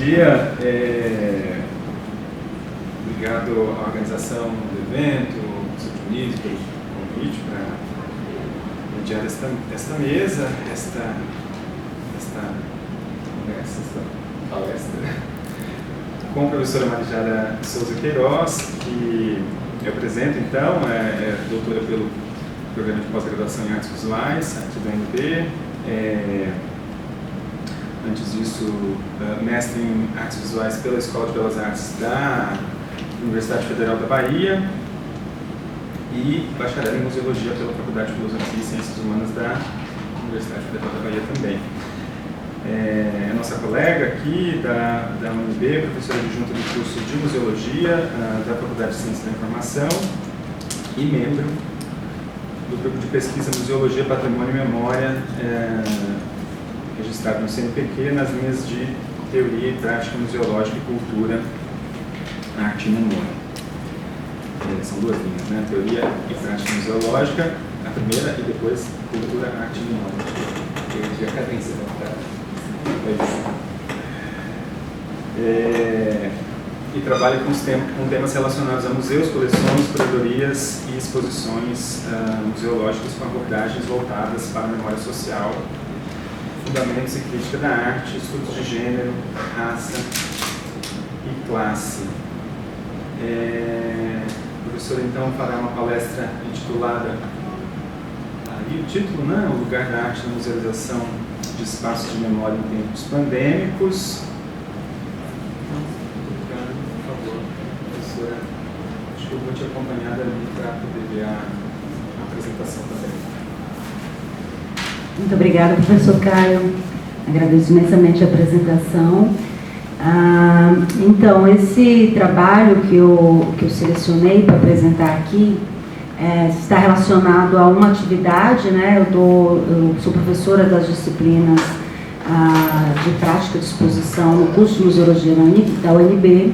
dia. Obrigado à organização do evento, ao Sr. Dionísio, pelo convite para mediar esta mesa, esta palestra com a professora Marijara Souza Queiroz, que eu apresento então, é doutora pelo Programa de Pós-Graduação em Artes Visuais, aqui do UNB. Antes disso, mestre em Artes Visuais pela Escola de Belas Artes da Universidade Federal da Bahia e bacharel em Museologia pela Faculdade de Filosofia e Ciências Humanas da Universidade Federal da Bahia também. A nossa colega aqui da UNB, professora adjunta do curso de Museologia da Faculdade de Ciências da Informação e membro do grupo de pesquisa Museologia, Patrimônio e Memória, registrado no CNPq nas linhas de Teoria e Prática Museológica e Cultura, Arte e Memória. São duas linhas, né? Teoria e Prática Museológica, a primeira, e depois Cultura, Arte e Memória. Eu já cadência, e trabalha com temas relacionados a museus, coleções, curadorias e exposições museológicas com abordagens voltadas para a memória social, fundamentos e crítica da arte, estudos de gênero, raça e classe. O professor então fará uma palestra intitulada, aí o título, né? O lugar da arte na musealização de espaços de memória em tempos pandêmicos. Por favor, professora, acho que eu vou te acompanhar ali para poder ver a apresentação também. Muito obrigada, professor Caio. Agradeço imensamente a apresentação. Então, esse trabalho que eu selecionei para apresentar aqui está relacionado a uma atividade, né? Eu sou professora das disciplinas de prática de exposição no curso de Museologia da UNB,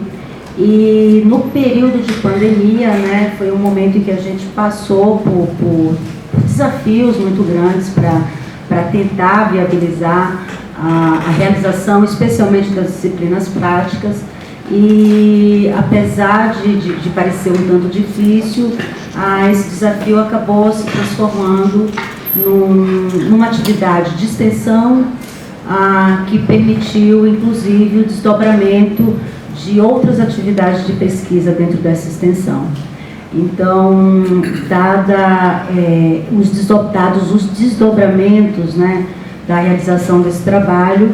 e no período de pandemia, né, foi um momento em que a gente passou por desafios muito grandes para tentar viabilizar a realização, especialmente das disciplinas práticas, e apesar de parecer um tanto difícil, esse desafio acabou se transformando numa atividade de extensão que permitiu, inclusive, o desdobramento de outras atividades de pesquisa dentro dessa extensão. Então, dados os desdobramentos, né, da realização desse trabalho,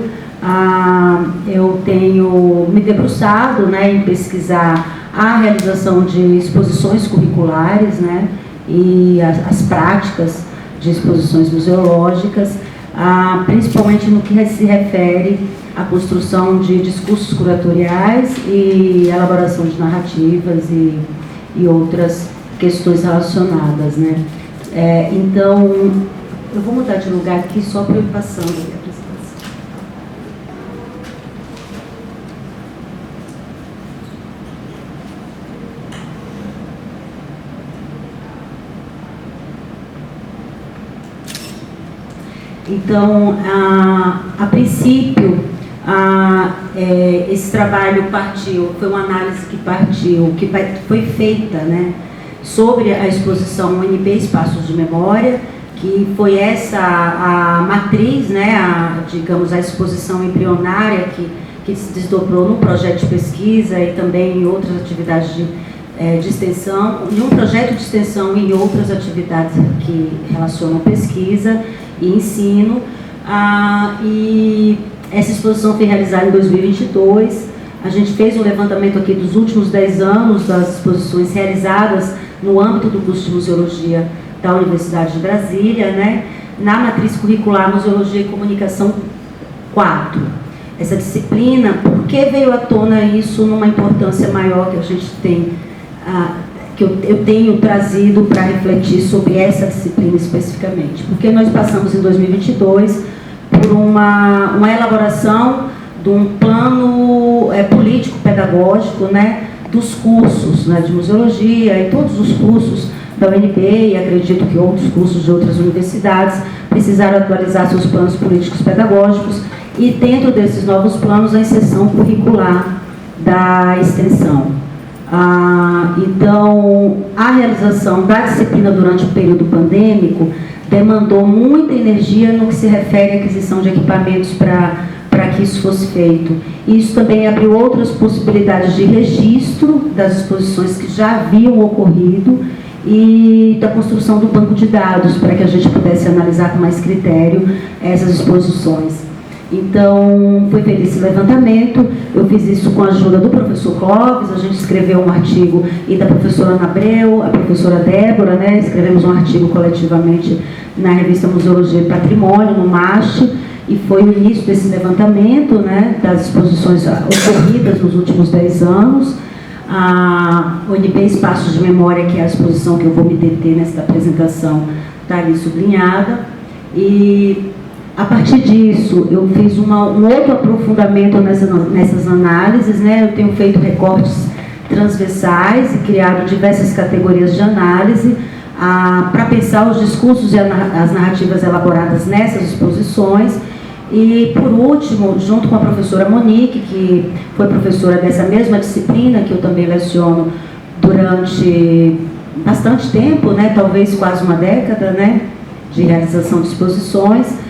eu tenho me debruçado, né, em pesquisar a realização de exposições curriculares, né, e as práticas de exposições museológicas, principalmente no que se refere à construção de discursos curatoriais e elaboração de narrativas e outras questões relacionadas, né. Então, eu vou mudar de lugar aqui só para eu ir passando a apresentação. Então, a princípio, esse trabalho foi uma análise que foi feita, né, sobre a exposição UNB Espaços de Memória, que foi essa a matriz, né, digamos, a exposição embrionária que se desdobrou num projeto de pesquisa e também em outras atividades de extensão, em um projeto de extensão e em outras atividades que relacionam pesquisa e ensino. E essa exposição foi realizada em 2022. A gente fez um levantamento aqui dos últimos 10 anos das exposições realizadas no âmbito do curso de Museologia da Universidade de Brasília, né, na matriz curricular Museologia e Comunicação 4. Essa disciplina, por que veio à tona isso numa importância maior que a gente tem, que eu tenho trazido para refletir sobre essa disciplina especificamente? Porque nós passamos em 2022 por uma elaboração de um plano político-pedagógico, né, dos cursos, né, de museologia e todos os cursos da UNB, e acredito que outros cursos de outras universidades precisaram atualizar seus planos políticos pedagógicos, e dentro desses novos planos a inserção curricular da extensão. Então, a realização da disciplina durante o período pandêmico demandou muita energia no que se refere à aquisição de equipamentos para que isso fosse feito. Isso também abriu outras possibilidades de registro das exposições que já haviam ocorrido e da construção do banco de dados para que a gente pudesse analisar com mais critério essas exposições. Então, foi feito esse levantamento, eu fiz isso com a ajuda do professor Clóvis, a gente escreveu um artigo, e da professora Ana Abreu, a professora Débora, né, escrevemos um artigo coletivamente na revista Museologia e Patrimônio, no MAST, e foi o início desse levantamento, né, das exposições ocorridas nos últimos 10 anos, a UNB Espaços de Memória, que é a exposição que eu vou me deter nesta apresentação, está ali sublinhada, e a partir disso, eu fiz um outro aprofundamento nessas análises, né? Eu tenho feito recortes transversais e criado diversas categorias de análise para pensar os discursos e as narrativas elaboradas nessas exposições. E, por último, junto com a professora Monique, que foi professora dessa mesma disciplina, que eu também leciono durante bastante tempo, né? Talvez quase uma década, né? De realização de exposições.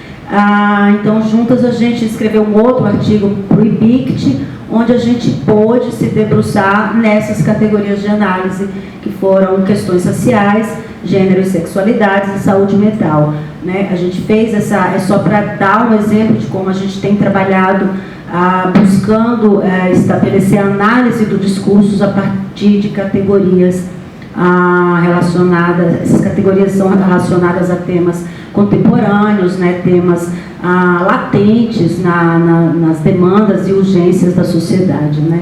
Então, juntas a gente escreveu um outro artigo para o IBICT, onde a gente pôde se debruçar nessas categorias de análise, que foram questões raciais, gênero e sexualidades e saúde mental. Né? A gente fez é só para dar um exemplo de como a gente tem trabalhado buscando estabelecer a análise do discurso a partir de categorias relacionadas, essas categorias são relacionadas a temas contemporâneos, né, temas latentes nas demandas e urgências da sociedade. Né?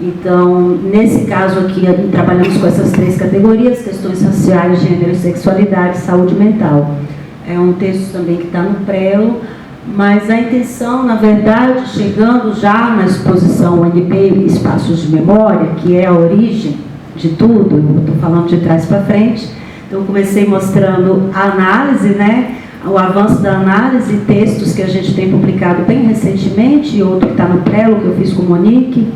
Então, nesse caso aqui, trabalhamos com essas 3 categorias, questões raciais, gênero e sexualidade, saúde mental. É um texto também que está no prelo, mas a intenção, na verdade, chegando já na exposição UNB Espaços de Memória, que é a origem de tudo, eu estou falando de trás para frente. Então, eu comecei mostrando a análise, né, o avanço da análise, textos que a gente tem publicado bem recentemente, e outro que está no prelo, que eu fiz com Monique.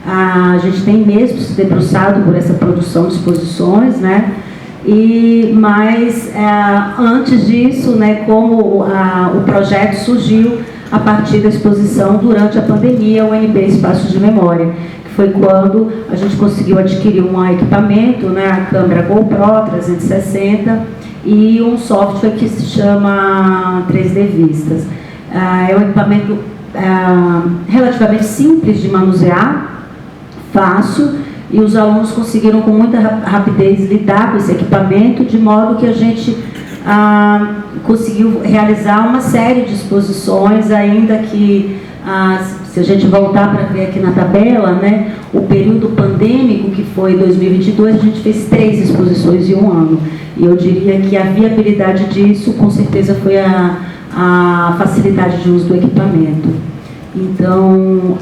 A gente tem mesmo se debruçado por essa produção de exposições, né, mas antes disso, né, como o projeto surgiu a partir da exposição durante a pandemia, o UNB Espaços de Memória, foi quando a gente conseguiu adquirir um equipamento, né, a câmera GoPro 360 e um software que se chama 3D Vistas. É um equipamento relativamente simples de manusear, fácil, e os alunos conseguiram com muita rapidez lidar com esse equipamento, de modo que a gente conseguiu realizar uma série de exposições, ainda que se a gente voltar para ver aqui na tabela, né, o período pandêmico, que foi 2022, a gente fez 3 exposições em um ano. E eu diria que a viabilidade disso, com certeza, foi a facilidade de uso do equipamento. Então,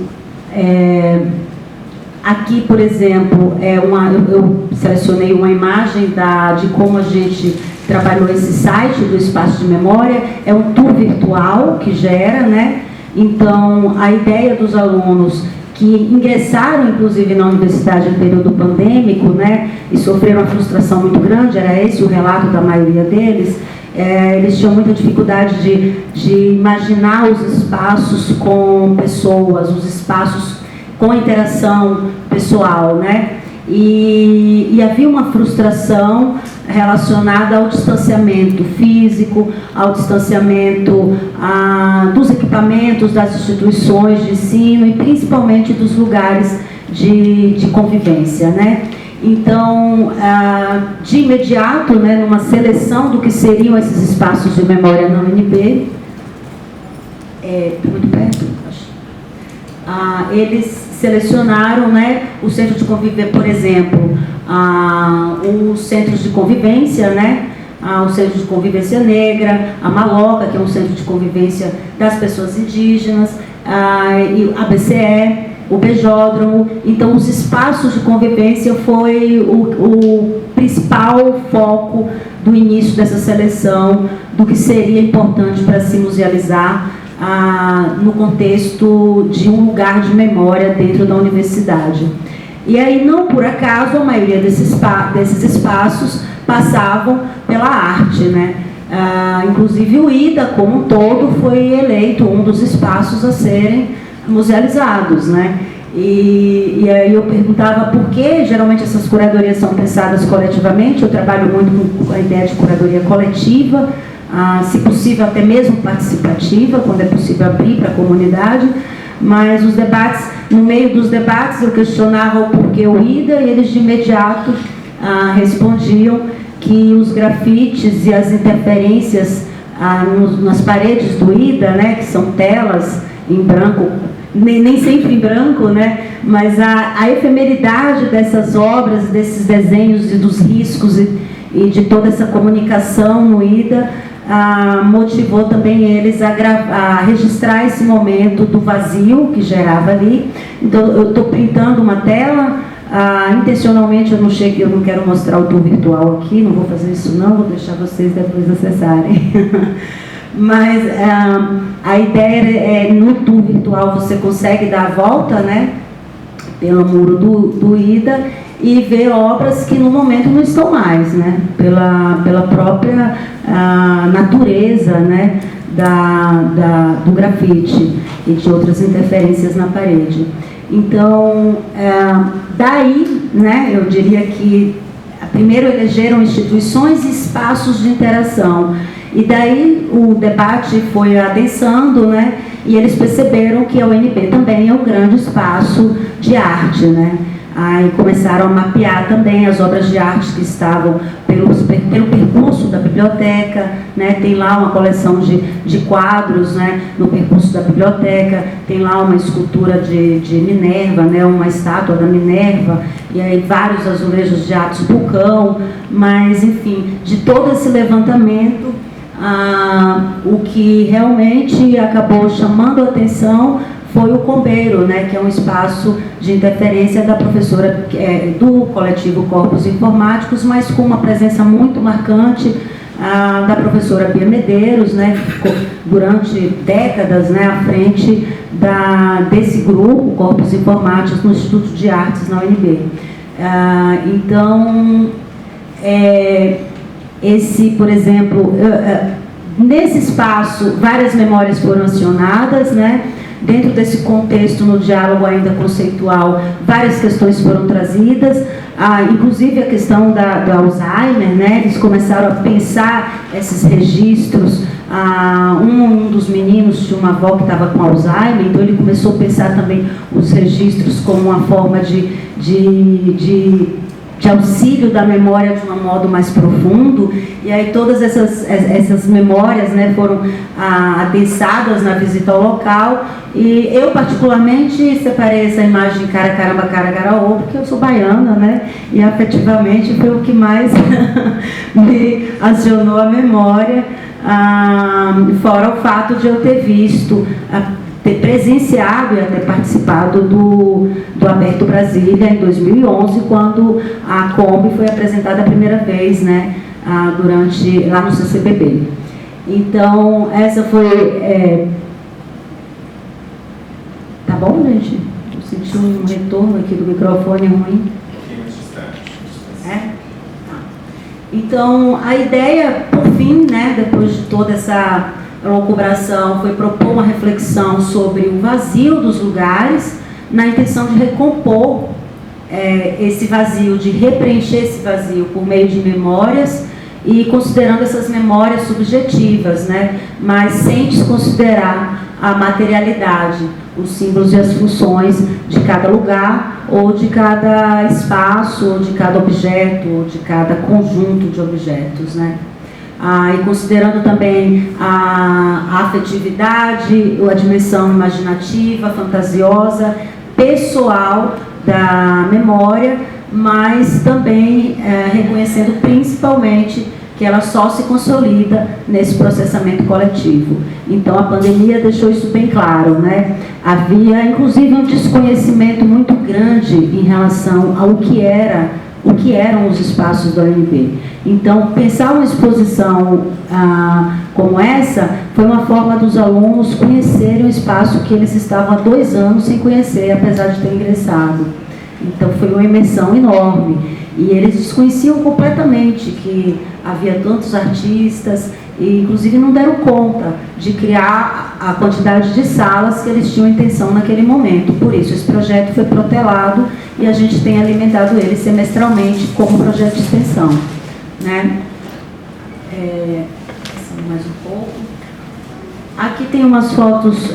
aqui, por exemplo, eu selecionei uma imagem de como a gente trabalhou esse site do Espaço de Memória. É um tour virtual que gera, né? Então, a ideia dos alunos que ingressaram, inclusive, na universidade no período pandêmico, né, e sofreram uma frustração muito grande, era esse o relato da maioria deles, eles tinham muita dificuldade de imaginar os espaços com pessoas, os espaços com interação pessoal, né? E havia uma frustração relacionada ao distanciamento físico, ao distanciamento dos equipamentos, das instituições de ensino e principalmente dos lugares de convivência, né? Então, de imediato, né, numa seleção do que seriam esses espaços de memória na UNB, muito perto, acho. Eles selecionaram, né, o centro de convivência, por exemplo, os centros de convivência, né, o Centro de Convivência Negra, a Maloca, que é um centro de convivência das pessoas indígenas, e a BCE, o Bejódromo. Então, os espaços de convivência foi o principal foco do início dessa seleção, do que seria importante para se musealizar no contexto de um lugar de memória dentro da universidade. E aí, não por acaso, a maioria desses espaços passavam pela arte, né? Inclusive o IDA, como um todo, foi eleito um dos espaços a serem musealizados, né? E aí eu perguntava por que geralmente essas curadorias são pensadas coletivamente. Eu trabalho muito com a ideia de curadoria coletiva, se possível até mesmo participativa, quando é possível abrir para a comunidade. Mas os debates, no meio dos debates, eu questionava o porquê o IDA e eles de imediato respondiam que os grafites e as interferências nas paredes do IDA, né, que são telas em branco, nem sempre em branco, né, mas a efemeridade dessas obras, desses desenhos e dos riscos e de toda essa comunicação no IDA motivou também eles a registrar esse momento do vazio que gerava ali. Então, eu estou printando uma tela, intencionalmente eu não quero mostrar o tour virtual aqui, não vou fazer isso não, vou deixar vocês depois acessarem. Mas a ideia é, no tour virtual você consegue dar a volta, né, pelo muro do IDA e ver obras que no momento não estão mais, né, pela própria natureza, né, do grafite e de outras interferências na parede. Então, daí, né, eu diria que primeiro elegeram instituições e espaços de interação. E daí o debate foi adensando, né, e eles perceberam que a UNB também é um grande espaço de arte, né. Aí começaram a mapear também as obras de arte que estavam pelo percurso da biblioteca, né? Tem lá uma coleção de quadros, né, no percurso da biblioteca, tem lá uma escultura de Minerva, né, uma estátua da Minerva, e aí vários azulejos de Atos Bulcão, mas enfim, de todo esse levantamento, o que realmente acabou chamando a atenção foi o Combeiro, né, que é um espaço de interferência da professora do coletivo Corpos Informáticos, mas com uma presença muito marcante da professora Bia Medeiros, né, que ficou durante décadas, né, à frente desse grupo, Corpos Informáticos, no Instituto de Artes, na UNB. Então, por exemplo, nesse espaço, várias memórias foram acionadas, né? Dentro desse contexto, no diálogo ainda conceitual, várias questões foram trazidas, inclusive a questão do Alzheimer, né? Eles começaram a pensar esses registros. Um dos meninos tinha uma avó que estava com Alzheimer, então ele começou a pensar também os registros como uma forma de auxílio da memória de um modo mais profundo, e aí todas essas memórias, né, foram adensadas na visita ao local, e eu particularmente separei essa imagem cara, caramba, cara, garaô, porque eu sou baiana, né, e afetivamente foi o que mais me acionou a memória, fora o fato de eu ter visto, ter presenciado e até participado do Aberto Brasília em 2011, quando a Kombi foi apresentada a primeira vez, né, lá no CCBB. Então, essa foi... Tá bom, gente? Eu senti um retorno aqui do microfone ruim. Então, a ideia, por fim, né, depois de toda essa locubração, foi propor uma reflexão sobre o vazio dos lugares, na intenção de recompor esse vazio, de repreencher esse vazio por meio de memórias, e considerando essas memórias subjetivas, né, mas sem desconsiderar a materialidade, os símbolos e as funções de cada lugar, ou de cada espaço, ou de cada objeto, ou de cada conjunto de objetos, né. E considerando também a afetividade, a dimensão imaginativa, fantasiosa, pessoal da memória, mas também reconhecendo principalmente que ela só se consolida nesse processamento coletivo. Então, a pandemia deixou isso bem claro, né? Havia, inclusive, um desconhecimento muito grande em relação ao que era o que eram os espaços da UNB. Então, pensar uma exposição como essa foi uma forma dos alunos conhecerem o espaço que eles estavam há 2 anos sem conhecer, apesar de ter ingressado. Então, foi uma imersão enorme. E eles desconheciam completamente que havia tantos artistas, e inclusive não deram conta de criar a quantidade de salas que eles tinham intenção naquele momento. Por isso, esse projeto foi protelado e a gente tem alimentado ele semestralmente como projeto de extensão, né? Mais um pouco. Aqui tem umas fotos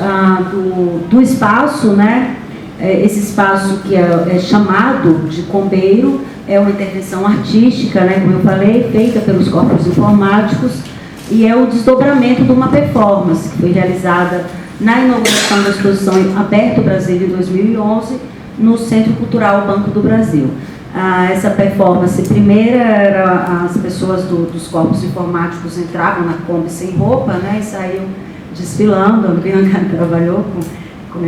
do espaço, né? Esse espaço que é chamado de Combeiro é uma intervenção artística, né, como eu falei, feita pelos corpos informáticos, e é o desdobramento de uma performance que foi realizada na inauguração da exposição Aberto Brasil em 2011 no Centro Cultural Banco do Brasil. Essa performance primeira era as pessoas dos corpos informáticos entravam na Kombi sem roupa, né, e saíam desfilando. A Bianca trabalhou com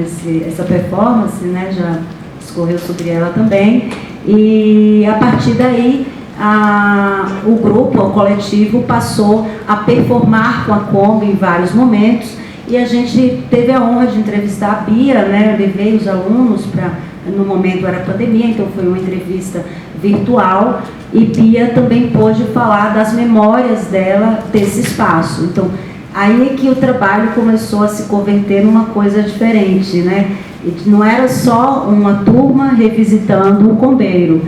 essa performance, né, já discorreu sobre ela também, e a partir daí o grupo, o coletivo, passou a performar com a Kombi em vários momentos, e a gente teve a honra de entrevistar a Bia, né, eu levei os alunos no momento era pandemia, então foi uma entrevista virtual, e Bia também pôde falar das memórias dela desse espaço. Então, aí é que o trabalho começou a se converter numa coisa diferente, né? Não era só uma turma revisitando o Combeiro.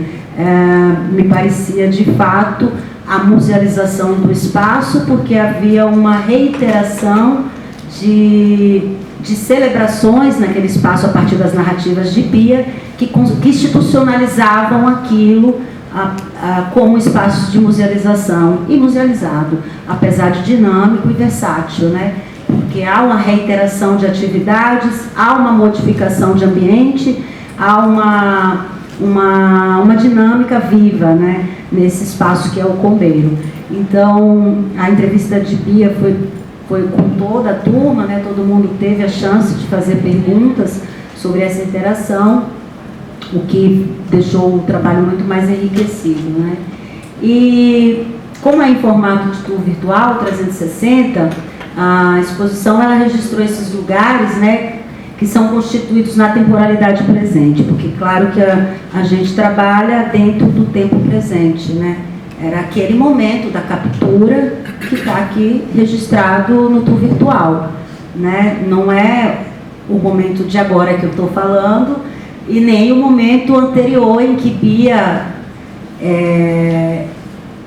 Me parecia, de fato, a musealização do espaço, porque havia uma reiteração de celebrações naquele espaço a partir das narrativas de Bia, que institucionalizavam aquilo como espaço de musealização e musealizado, apesar de dinâmico e versátil, né? Porque há uma reiteração de atividades, há uma modificação de ambiente, há uma dinâmica viva, né, nesse espaço que é o Combeiro. Então, a entrevista de Bia foi com toda a turma, né, todo mundo teve a chance de fazer perguntas sobre essa interação, o que deixou o trabalho muito mais enriquecido, né? E como é em formato de tour virtual 360, a exposição ela registrou esses lugares, né, que são constituídos na temporalidade presente, porque claro que a gente trabalha dentro do tempo presente, né? Era aquele momento da captura que está aqui registrado no tour virtual, né? Não é o momento de agora que eu estou falando, e nem o momento anterior em que Bia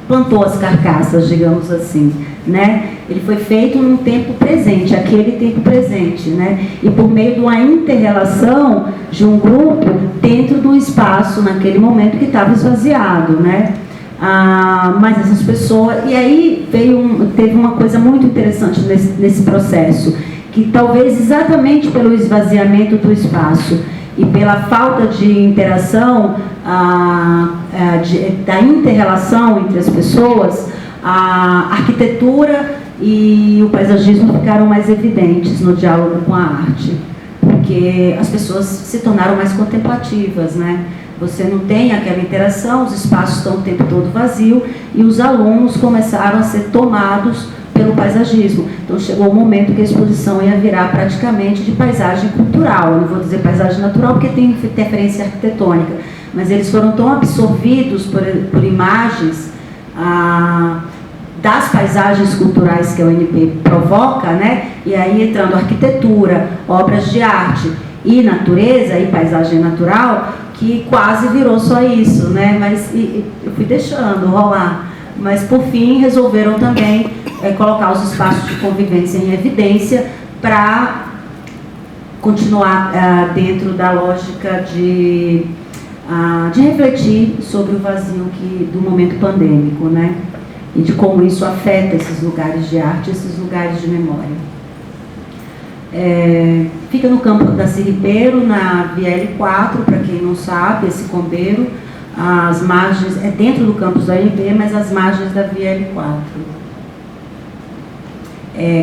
plantou as carcaças, digamos assim, né? Ele foi feito num tempo presente, aquele tempo presente, né? E por meio de uma inter-relação de um grupo dentro do espaço naquele momento que estava esvaziado, né? Mas essas pessoas... E aí teve uma coisa muito interessante nesse processo, que talvez exatamente pelo esvaziamento do espaço e pela falta de interação, da inter-relação entre as pessoas, a arquitetura e o paisagismo ficaram mais evidentes no diálogo com a arte, porque as pessoas se tornaram mais contemplativas, né? Você não tem aquela interação, os espaços estão o tempo todo vazios, e os alunos começaram a ser tomados pelo paisagismo. Então chegou o momento que a exposição ia virar praticamente de paisagem cultural. Eu não vou dizer paisagem natural porque tem interferência arquitetônica, mas eles foram tão absorvidos por imagens das paisagens culturais que a UNB provoca, né? E aí entrando arquitetura, obras de arte e natureza e paisagem natural, que quase virou só isso, né? Mas eu fui deixando rolar. Mas, por fim, resolveram também colocar os espaços de convivência em evidência para continuar dentro da lógica de refletir sobre o vazio do momento pandêmico, né? E de como isso afeta esses lugares de arte, esses lugares de memória. Fica no campo da Siripeiro, na VL4, para quem não sabe, esse Combeiro. As margens, dentro do campus da UNB, mas as margens da VL4.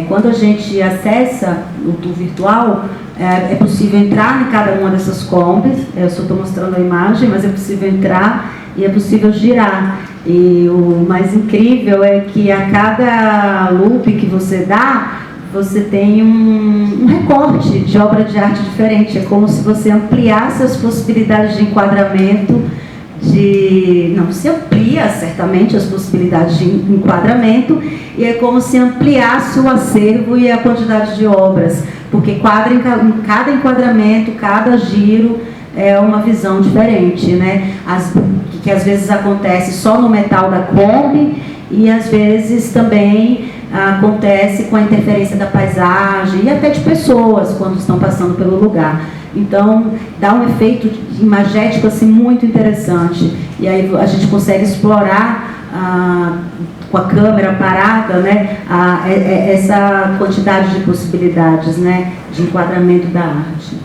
Quando a gente acessa o tour virtual, é possível entrar em cada uma dessas combis. Eu só estou mostrando a imagem, mas é possível entrar e é possível girar. E o mais incrível é que a cada loop que você dá, você tem um recorte de obra de arte diferente. É como se você ampliasse as possibilidades de enquadramento, não se amplia certamente as possibilidades de enquadramento, e é como se ampliasse o acervo e a quantidade de obras, porque cada enquadramento, cada giro é uma visão diferente, né? Que às vezes acontece só no metal da Kombi, e às vezes também acontece com a interferência da paisagem e até de pessoas quando estão passando pelo lugar. Então, dá um efeito imagético assim, muito interessante. E aí a gente consegue explorar com a câmera parada, né, essa quantidade de possibilidades, né, de enquadramento da arte.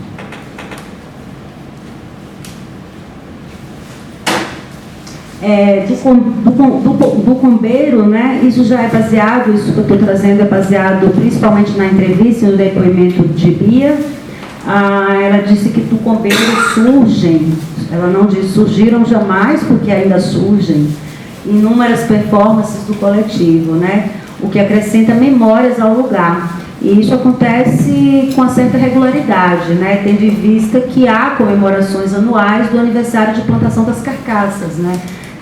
Do Combeiro, né, isso já é baseado, isso que eu estou trazendo é baseado principalmente na entrevista e no depoimento de Bia. Ela disse que tucumbeiros surgem, ela não diz surgiram jamais, porque ainda surgem inúmeras performances do coletivo, né? O que acrescenta memórias ao lugar. E isso acontece com uma certa regularidade, né? Tendo em vista que há comemorações anuais do aniversário de plantação das carcaças, né?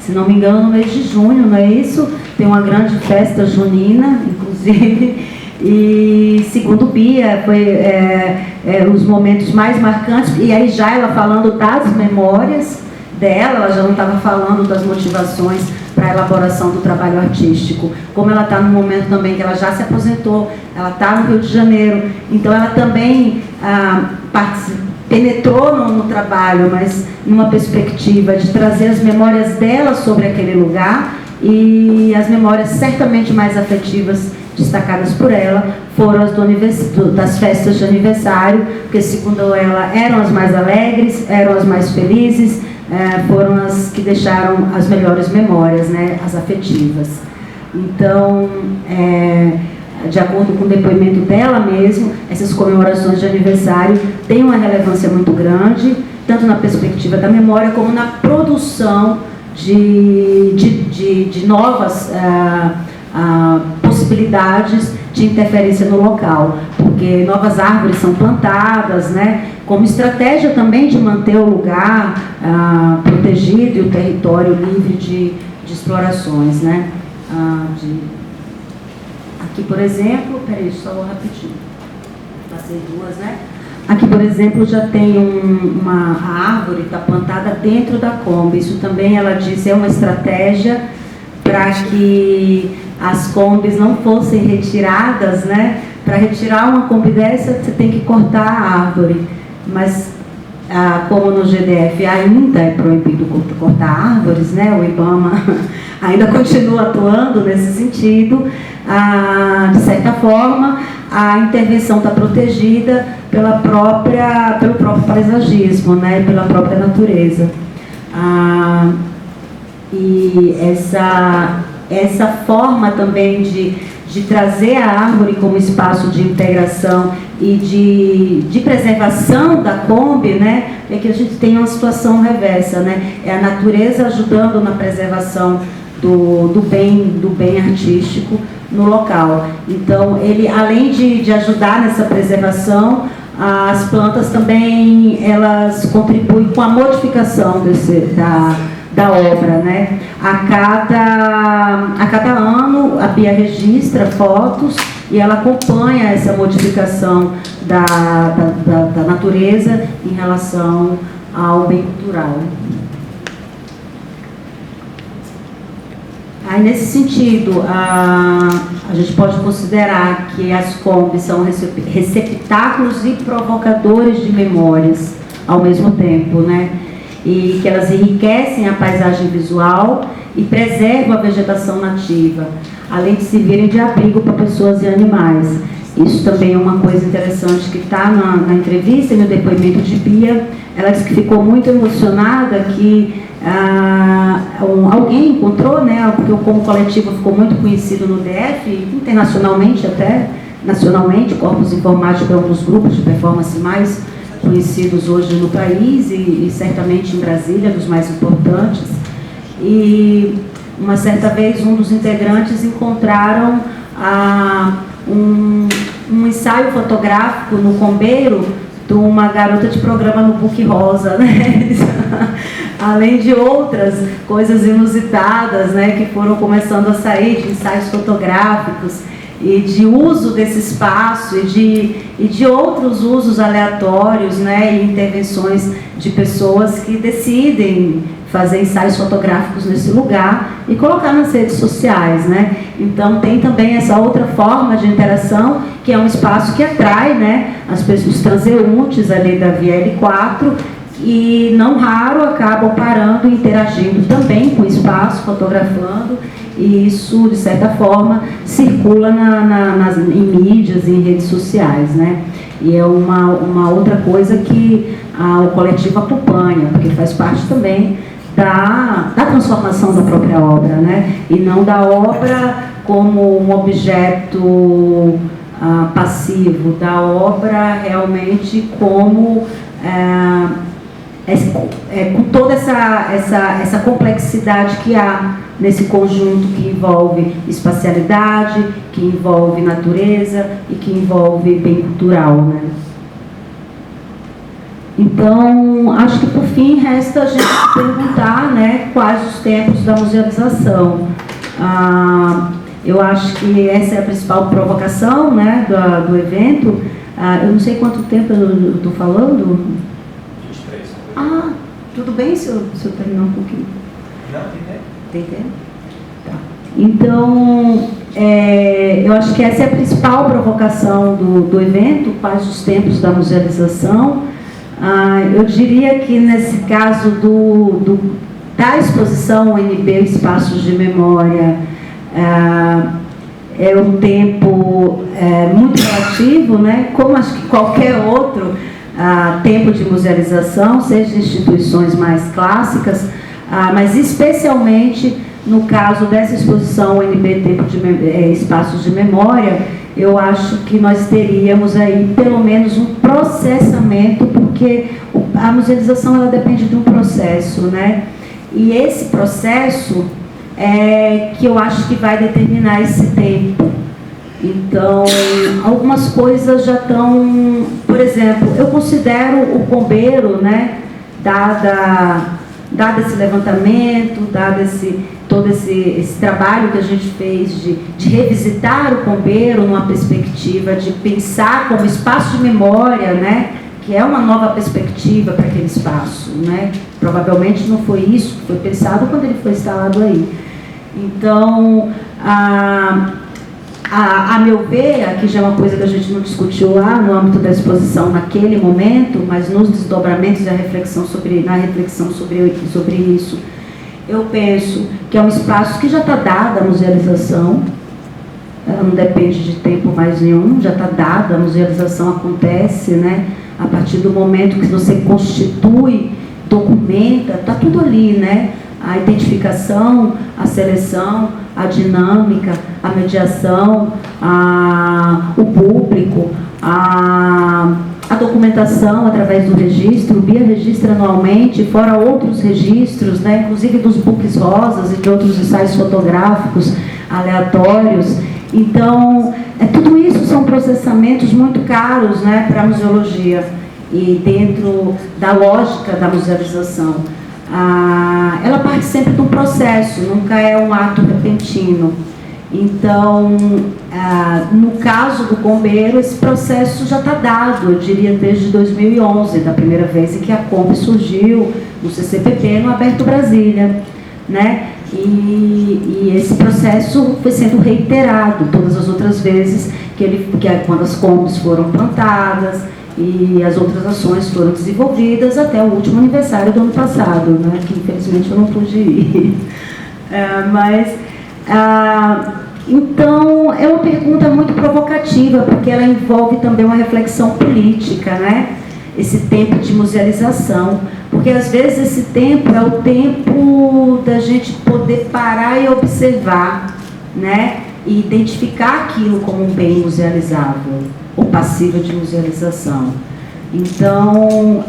Se não me engano, no mês de junho, não é isso? Tem uma grande festa junina, inclusive. E segundo Bia, foi os momentos mais marcantes, e aí já ela falando das memórias dela, ela já não estava falando das motivações para a elaboração do trabalho artístico. Como ela está no momento também que ela já se aposentou, ela está no Rio de Janeiro, então ela também penetrou no trabalho, mas numa perspectiva de trazer as memórias dela sobre aquele lugar, e as memórias certamente mais afetivas destacadas por ela foram as das festas de aniversário, porque segundo ela eram as mais alegres, eram as mais felizes, foram as que deixaram as melhores memórias, né, as afetivas. Então, de acordo com o depoimento dela mesmo, essas comemorações de aniversário têm uma relevância muito grande, tanto na perspectiva da memória como na produção de novas possibilidades de interferência no local, porque novas árvores são plantadas, né, como estratégia também de manter o lugar protegido e o território livre de explorações, né. Aqui, por exemplo, peraí, só vou rapidinho, passei duas, né. Aqui, por exemplo, já tem uma árvore que está plantada dentro da Kombi. Isso também, ela disse, é uma estratégia para que as Kombis não fossem retiradas, né? Para retirar uma Kombi dessa, você tem que cortar a árvore. Mas, como no GDF ainda é proibido cortar árvores, né? O IBAMA ainda continua atuando nesse sentido. De certa forma, a intervenção está protegida pelo próprio paisagismo, né? Pela própria natureza. E essa forma também de trazer a árvore como espaço de integração e de preservação da Kombi, né, é que a gente tem uma situação reversa, né? É a natureza ajudando na preservação do bem artístico no local. Então, ele, além de ajudar nessa preservação, as plantas também, elas contribuem com a modificação da obra, né? A cada ano, a Bia registra fotos e ela acompanha essa modificação da natureza em relação ao bem cultural. Aí, nesse sentido, a gente pode considerar que as Kombis são receptáculos e provocadores de memórias ao mesmo tempo, né? E que elas enriquecem a paisagem visual e preservam a vegetação nativa, além de servirem de abrigo para pessoas e animais. Isso também é uma coisa interessante que está na entrevista e no depoimento de Bia. Ela disse que ficou muito emocionada que alguém encontrou, né, porque como coletivo ficou muito conhecido no DF, internacionalmente até, nacionalmente. Corpus Informático é um dos grupos de performance mais conhecidos hoje no país e certamente em Brasília, dos mais importantes. e uma certa vez um dos integrantes encontraram um ensaio fotográfico no Combeiro de uma garota de programa no Book Rosa, né? Além de outras coisas inusitadas, né, que foram começando a sair, de ensaios fotográficos e de uso desse espaço e de outros usos aleatórios, né, e intervenções de pessoas que decidem fazer ensaios fotográficos nesse lugar e colocar nas redes sociais, né? Então tem também essa outra forma de interação, que é um espaço que atrai, né, as pessoas, os transeuntes ali da VL4, e não raro acabam parando e interagindo também com o espaço, fotografando, e isso, de certa forma, circula em mídias e em redes sociais, né? E é uma outra coisa que o coletivo acompanha, porque faz parte também da transformação da própria obra, né? E não da obra como um objeto passivo, da obra realmente como com toda essa complexidade que há nesse conjunto que envolve espacialidade, que envolve natureza e que envolve bem cultural, né? Então, acho que por fim resta a gente perguntar, né, quais os tempos da musealização. Eu acho que essa é a principal provocação, né, do evento. Eu não sei quanto tempo eu estou falando. 23. Tudo bem se eu terminar um pouquinho? Não, tem tempo. Tem tempo? Tá. Então, eu acho que essa é a principal provocação do evento, quais os tempos da musealização. Eu diria que nesse caso da exposição UNB Espaços de Memória, é um tempo muito relativo, né? Como acho que qualquer outro tempo de musealização, seja de instituições mais clássicas, mas especialmente no caso dessa exposição UNB Espaços de Memória, eu acho que nós teríamos aí pelo menos um processamento, porque a musealização ela depende de um processo, né? E esse processo é que eu acho que vai determinar esse tempo. Então, algumas coisas já estão, por exemplo, eu considero o Combeiro, né, dado esse levantamento, dado todo esse trabalho que a gente fez de revisitar o Combeiro numa perspectiva de pensar como espaço de memória, né, que é uma nova perspectiva para aquele espaço, né? Provavelmente não foi isso que foi pensado quando ele foi instalado aí. Então, a meu ver, aqui já é uma coisa que a gente não discutiu lá no âmbito da exposição naquele momento, mas nos desdobramentos e na reflexão sobre isso, eu penso que é um espaço que já está dada a musealização, ela não depende de tempo mais nenhum, já está dada, a musealização acontece, né? A partir do momento que você constitui, documenta, está tudo ali, né? A identificação, a seleção, a dinâmica, a mediação, o público, a documentação através do registro. O BIA registra anualmente, fora outros registros, né, inclusive dos books rosas e de outros ensaios fotográficos aleatórios. Então, tudo isso são processamentos muito caros, né, para a museologia e dentro da lógica da musealização. Ela parte sempre de um processo, nunca é um ato repentino. Então, no caso do Combeiro, esse processo já está dado, eu diria desde 2011, da primeira vez em que a Combe surgiu no CCPP, no Aberto Brasília, né? E esse processo foi sendo reiterado todas as outras vezes quando as Combes foram plantadas e as outras ações foram desenvolvidas até o último aniversário do ano passado, né, que infelizmente eu não pude ir. Então, é uma pergunta muito provocativa, porque ela envolve também uma reflexão política, né? Esse tempo de musealização, porque às vezes esse tempo é o tempo da gente poder parar e observar, né? E identificar aquilo como um bem musealizável, ou passível de musealização. Então,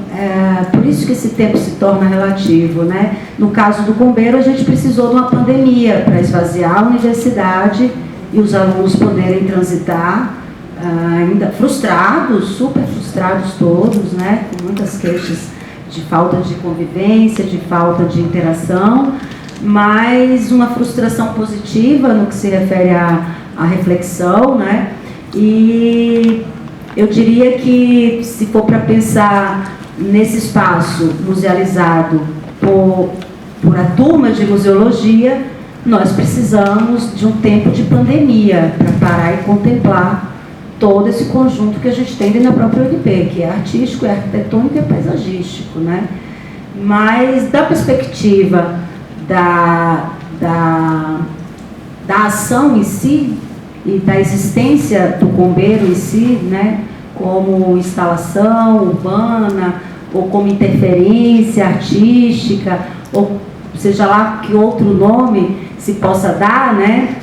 por isso que esse tempo se torna relativo, né? No caso do Combeiro, a gente precisou de uma pandemia para esvaziar a universidade e os alunos poderem transitar, ainda frustrados, super frustrados todos, né? Com muitas queixas de falta de convivência, de falta de interação, mas uma frustração positiva no que se refere à reflexão, né? E eu diria que, se for para pensar nesse espaço musealizado por a turma de museologia, nós precisamos de um tempo de pandemia para parar e contemplar todo esse conjunto que a gente tem dentro da própria UNB, que é artístico, é arquitetônico e é paisagístico, né? Mas, da perspectiva da ação em si e da existência do Combeiro em si, né, como instalação urbana ou como interferência artística, ou seja lá que outro nome se possa dar, né?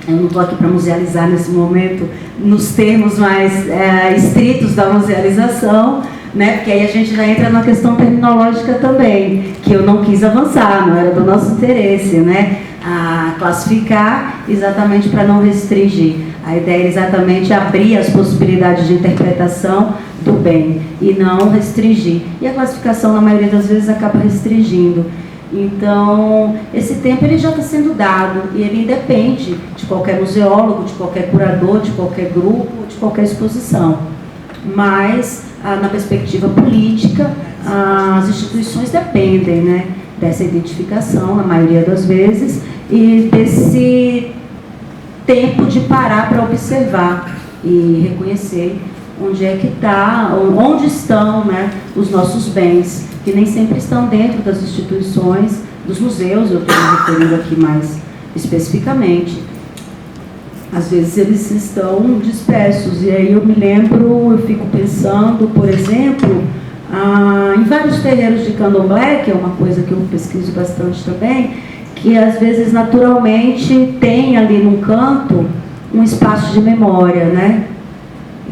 Eu não estou aqui para musealizar nesse momento nos termos mais estritos da musealização, né? Porque aí a gente já entra na questão terminológica também, que eu não quis avançar, não era do nosso interesse, né? A classificar exatamente para não restringir. A ideia é exatamente abrir as possibilidades de interpretação do bem e não restringir. E a classificação, na maioria das vezes, acaba restringindo. Então, esse tempo ele já está sendo dado e ele independe de qualquer museólogo, de qualquer curador, de qualquer grupo, de qualquer exposição. Mas, na perspectiva política, as instituições dependem, né, dessa identificação, na maioria das vezes, e desse tempo de parar para observar e reconhecer onde é que está, onde estão, né, os nossos bens, que nem sempre estão dentro das instituições, dos museus, eu estou me referindo aqui mais especificamente. Às vezes eles estão dispersos, e aí eu me lembro, eu fico pensando, por exemplo, em vários terreiros de candomblé, que é uma coisa que eu pesquiso bastante também, que às vezes naturalmente tem ali num canto um espaço de memória, né?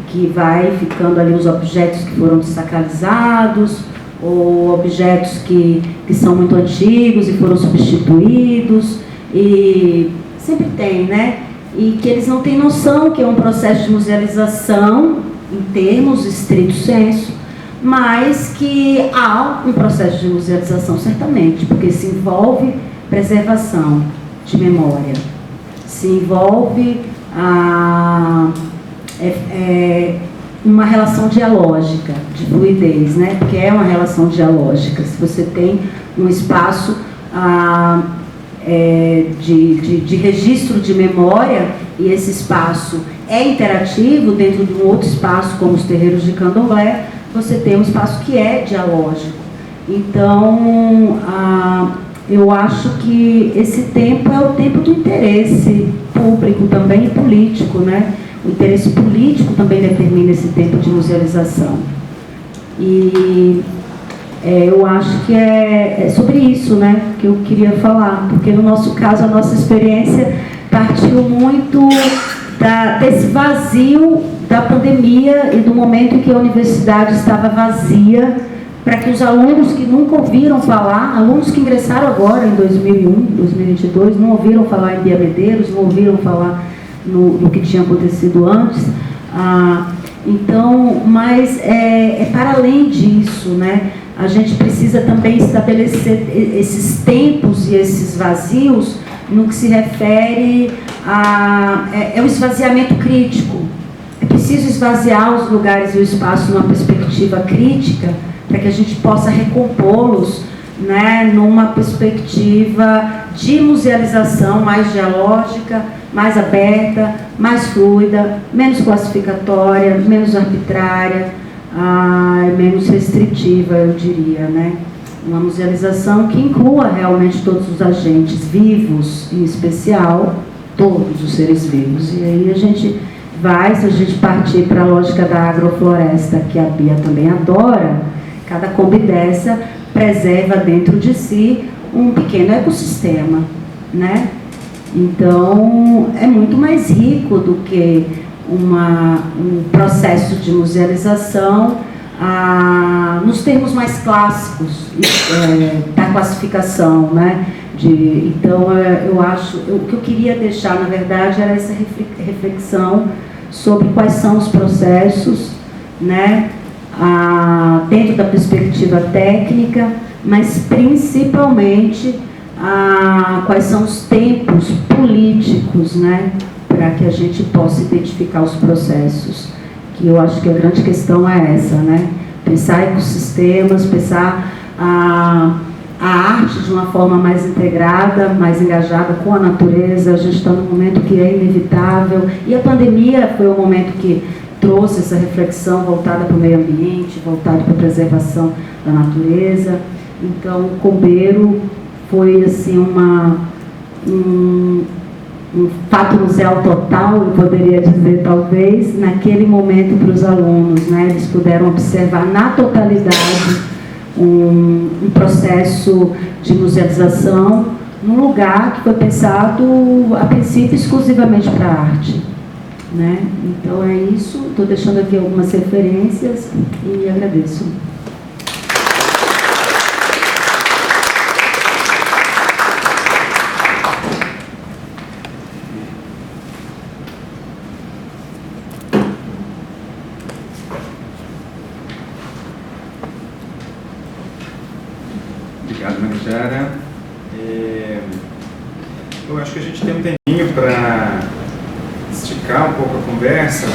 Que vai ficando ali os objetos que foram desacralizados, ou objetos que são muito antigos e foram substituídos, e sempre tem, né? E que eles não têm noção que é um processo de musealização, em termos estrito sensu, mas que há um processo de musealização, certamente, porque se envolve preservação de memória, se envolve uma relação dialógica, de fluidez, né? Porque é uma relação dialógica. Se você tem um espaço de registro de memória, e esse espaço é interativo dentro de um outro espaço, como os terreiros de candomblé, você tem um espaço que é dialógico. Então, eu acho que esse tempo é o tempo do interesse público também e político, né? O interesse político também determina esse tempo de musealização. E eu acho que é sobre isso, né, que eu queria falar, porque no nosso caso, a nossa experiência partiu muito desse vazio da pandemia e do momento em que a universidade estava vazia, para que os alunos que nunca ouviram falar, alunos que ingressaram agora em 2001, 2022, não ouviram falar em Bia Medeiros, não ouviram falar no que tinha acontecido antes. Então, mas é para além disso, né? A gente precisa também estabelecer esses tempos e esses vazios no que se refere ao esvaziamento crítico. É preciso esvaziar os lugares e o espaço numa perspectiva crítica, para que a gente possa recompô-los, né, numa perspectiva de musealização mais dialógica, mais aberta, mais fluida, menos classificatória, menos arbitrária, menos restritiva, eu diria, né? Uma musealização que inclua realmente todos os agentes vivos, em especial todos os seres vivos. E aí a gente vai, se a gente partir para a lógica da agrofloresta, que a Bia também adora, cada Kombi dessa preserva dentro de si um pequeno ecossistema, né? Então, é muito mais rico do que um processo de musealização nos termos mais clássicos da classificação, né? Então, eu acho, o que eu queria deixar, na verdade, era essa reflexão sobre quais são os processos, né? Dentro da perspectiva técnica, mas principalmente quais são os tempos políticos, né? Para que a gente possa identificar os processos. Que eu acho que a grande questão é essa, né? Pensar ecossistemas, pensar a arte de uma forma mais integrada, mais engajada com a natureza. A gente está num momento que é inevitável, e a pandemia foi um momento que trouxe essa reflexão voltada para o meio ambiente, voltada para a preservação da natureza. Então, o Combeiro foi assim um fato museal total, eu poderia dizer, talvez, naquele momento para os alunos, né? Eles puderam observar na totalidade um processo de musealização num lugar que foi pensado, a princípio, exclusivamente para a arte, né? Então é isso, estou deixando aqui algumas referências e agradeço. Obrigado, Manjara. Eu acho que a gente tem um tempinho para esticar um pouco a conversa.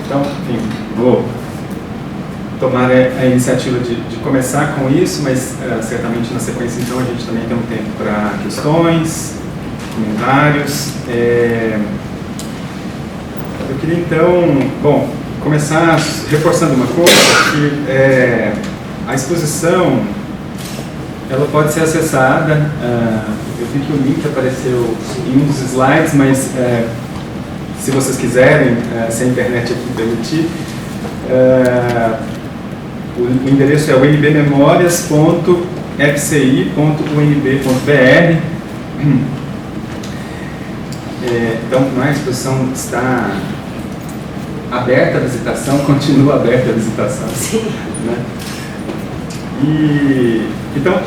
Então, enfim, vou tomar a iniciativa de começar com isso, mas certamente na sequência, então, a gente também tem um tempo para questões, comentários. Eu queria, então, começar reforçando uma coisa, que a exposição ela pode ser acessada. Eu vi que o link apareceu em um dos slides, mas se vocês quiserem, se a internet aqui permitir, o endereço é unbmemorias.fci.unb.br. Então, a exposição está aberta à visitação, continua aberta à visitação. Sim. Né? Então,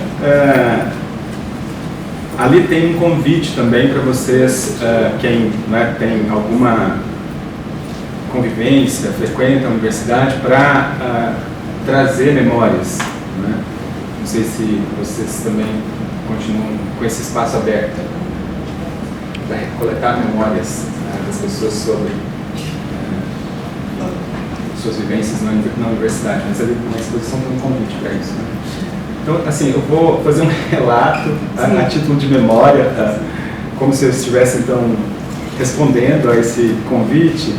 ali tem um convite também para vocês, quem tem alguma convivência, frequenta a universidade, para trazer memórias. Né? Não sei se vocês também continuam com esse espaço aberto para coletar memórias das pessoas sobre suas vivências na universidade, mas ali na exposição tem um convite para isso. Né? Então, assim, eu vou fazer um relato a título de memória, como se eu estivesse, então, respondendo a esse convite.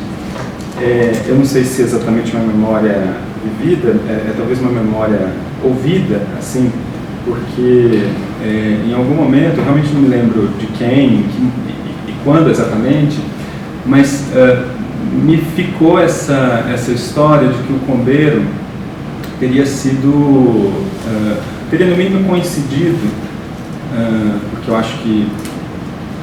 Eu não sei se é exatamente uma memória vivida, talvez uma memória ouvida, assim, porque em algum momento, eu realmente não me lembro de quem e quando exatamente, mas me ficou essa história de que o Combeiro teria no mínimo coincidido, porque eu acho que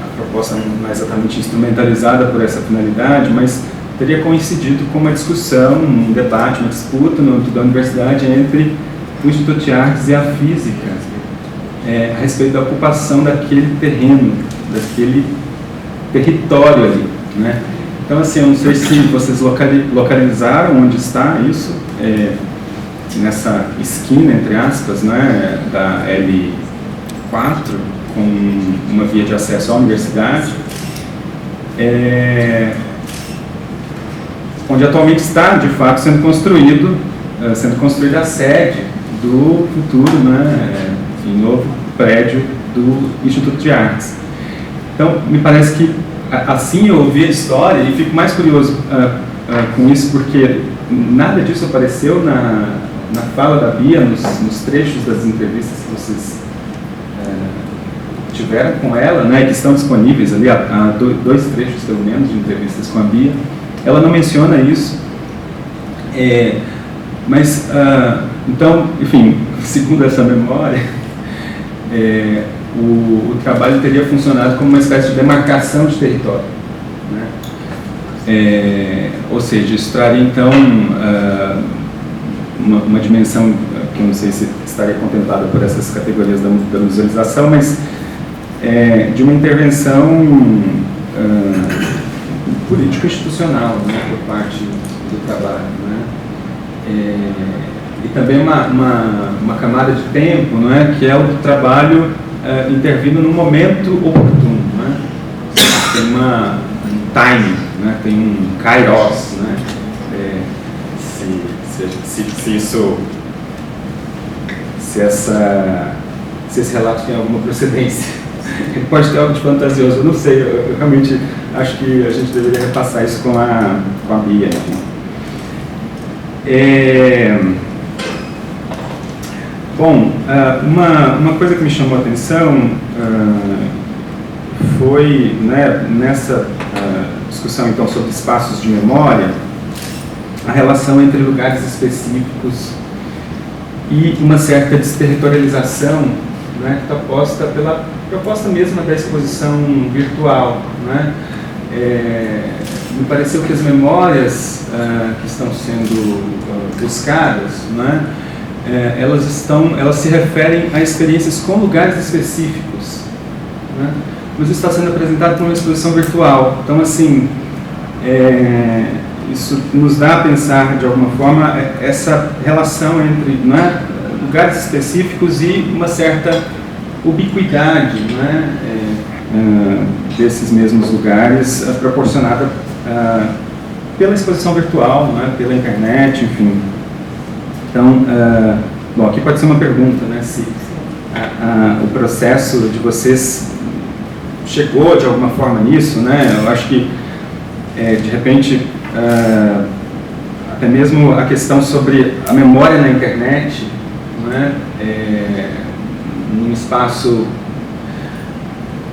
a proposta não é exatamente instrumentalizada por essa finalidade, mas teria coincidido com uma discussão, um debate, uma disputa no âmbito da universidade entre o Instituto de Artes e a Física, a respeito da ocupação daquele terreno, daquele território ali, né? Então, assim, eu não sei se vocês localizaram onde está isso, nessa esquina, entre aspas, né, da L4, com uma via de acesso à universidade, onde atualmente está, de fato, sendo construída a sede do futuro, né, enfim, novo prédio do Instituto de Artes. Então, me parece que assim eu ouvi a história e fico mais curioso com isso, porque nada disso apareceu na fala da Bia, nos trechos das entrevistas que vocês tiveram com ela, né, que estão disponíveis ali, há dois trechos pelo menos de entrevistas com a Bia. Ela não menciona isso, mas então, enfim, segundo essa memória, o trabalho teria funcionado como uma espécie de demarcação de território, né? Ou seja, isso traria então dimensão que eu não sei se estaria contemplada por essas categorias da visualização, mas de uma intervenção político-institucional, né, por parte do trabalho, né? E também uma camada de tempo, não é, que é o do trabalho intervindo no momento oportuno, né? Tem um time, né? Tem um kairos, né? Se esse relato tem alguma procedência. Ele pode ter algo de fantasioso, eu não sei, eu realmente acho que a gente deveria repassar isso com a Bia. Bom, uma coisa que me chamou a atenção foi, né, nessa discussão então sobre espaços de memória, a relação entre lugares específicos e uma certa desterritorialização, né, que está posta pela proposta mesma da exposição virtual, né? Me pareceu que as memórias que estão sendo buscadas, né, elas se referem a experiências com lugares específicos, né? Mas isso está sendo apresentado como uma exposição virtual. Então, assim, isso nos dá a pensar, de alguma forma, essa relação entre, né, lugares específicos e uma certa ubiquidade, né, desses mesmos lugares, proporcionada pela exposição virtual, né, pela internet, enfim. Então, bom, aqui pode ser uma pergunta, né, se o processo de vocês chegou de alguma forma nisso, né? Eu acho que, de repente, até mesmo a questão sobre a memória na internet, né, num espaço,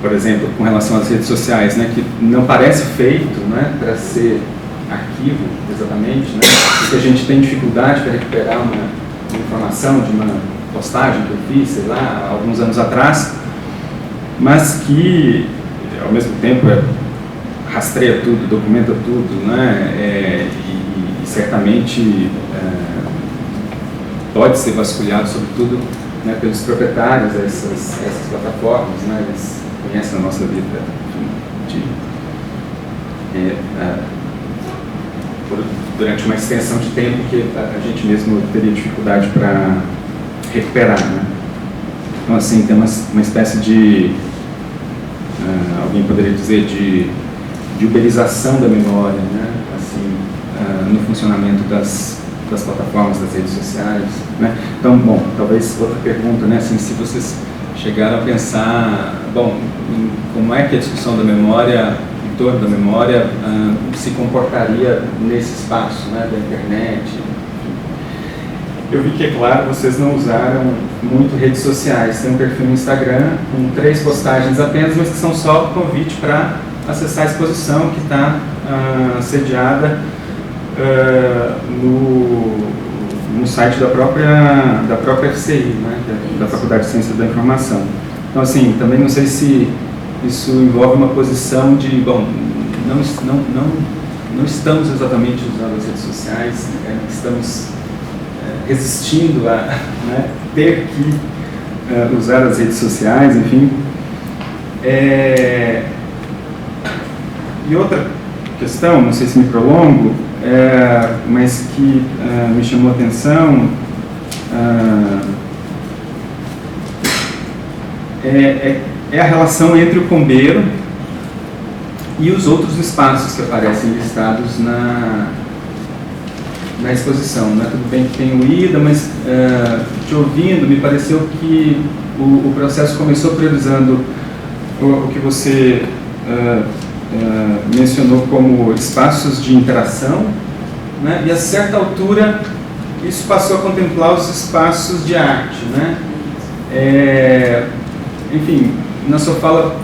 por exemplo, com relação às redes sociais, né, que não parece feito, né, para ser arquivo, exatamente, né, porque a gente tem dificuldade para recuperar uma informação de uma postagem que eu fiz, sei lá, alguns anos atrás, mas que, ao mesmo tempo, rastreia tudo, documenta tudo, né, e certamente pode ser vasculhado, sobretudo, né, pelos proprietários dessas plataformas, né, eles conhecem a nossa vida, enfim, durante uma extensão de tempo que a gente mesmo teria dificuldade para recuperar, né. Então, assim, tem uma espécie de, alguém poderia dizer, de uberização da memória, né, assim, no funcionamento das plataformas, das redes sociais, né. Então, bom, talvez outra pergunta, né, assim, se vocês chegaram a pensar, bom, como é que a discussão da memória, em torno da memória, se comportaria nesse espaço, né, da internet. Eu vi que, é claro, vocês não usaram muito redes sociais. Tem um perfil no Instagram com 3 postagens apenas, mas que são só convite para acessar a exposição que está sediada no site da própria FCI, né, da Faculdade de Ciências da Informação. Então, assim, também não sei se isso envolve uma posição de, bom, não estamos exatamente usando as redes sociais, estamos resistindo a, né, ter que usar as redes sociais, enfim. E outra questão, não sei se me prolongo, mas que me chamou a atenção, é a relação entre o Combeiro e os outros espaços que aparecem listados na exposição, né? Tudo bem que tem o IDA, mas te ouvindo, me pareceu que o processo começou priorizando o que você mencionou como espaços de interação, né? E a certa altura isso passou a contemplar os espaços de arte, né? Enfim, na sua fala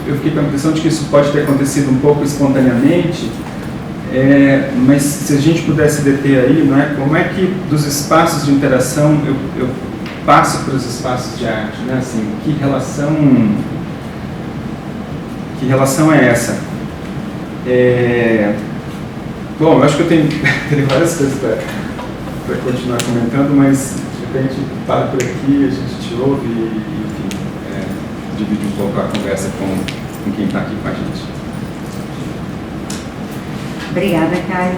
eu fiquei com a impressão de que isso pode ter acontecido um pouco espontaneamente, mas se a gente pudesse deter aí, não é? Como é que dos espaços de interação eu passo para os espaços de arte, né? Assim, que relação é essa? Bom, eu acho que eu tenho várias coisas para continuar comentando, mas de repente para por aqui, a gente te ouve e, enfim, divide um pouco a conversa com quem está aqui com a gente. Obrigada, Caio.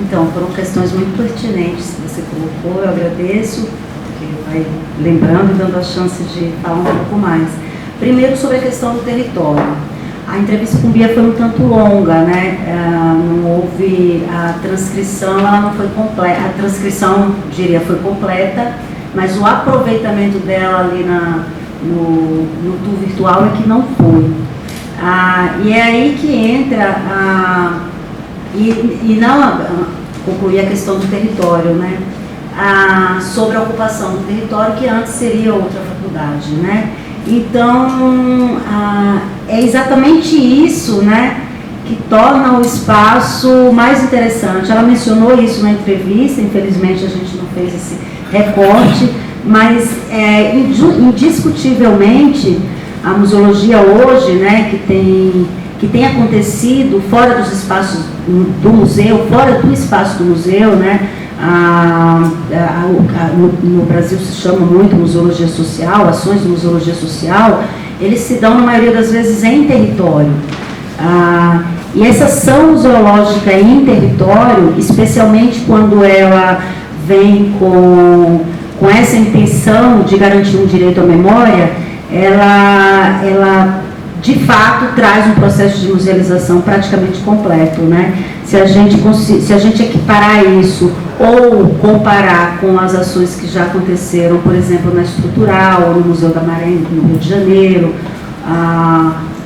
Então, foram questões muito pertinentes que você colocou, eu agradeço, porque vai lembrando e dando a chance de falar um pouco mais. Primeiro, sobre a questão do território. A entrevista com Bia foi um tanto longa, né? Não houve a transcrição, ela não foi completa. A transcrição, diria, foi completa, mas o aproveitamento dela ali no tour virtual é que não foi. E é aí que entra e não concluir a questão do território, né? Sobre a ocupação do território, que antes seria outra faculdade, né? Então, é exatamente isso, né, que torna o espaço mais interessante. Ela mencionou isso na entrevista, infelizmente a gente não fez esse recorte, mas indiscutivelmente a museologia hoje, né, que tem acontecido fora dos espaços do museu, fora do espaço do museu, né, no Brasil se chama muito museologia social, ações de museologia social, eles se dão na maioria das vezes em território. E essa ação museológica em território, especialmente quando ela vem com essa intenção de garantir um direito à memória, ela de fato traz um processo de musealização praticamente completo, né? Se a gente equiparar isso ou comparar com as ações que já aconteceram, por exemplo, na Estrutural, ou no Museu da Maré, no Rio de Janeiro,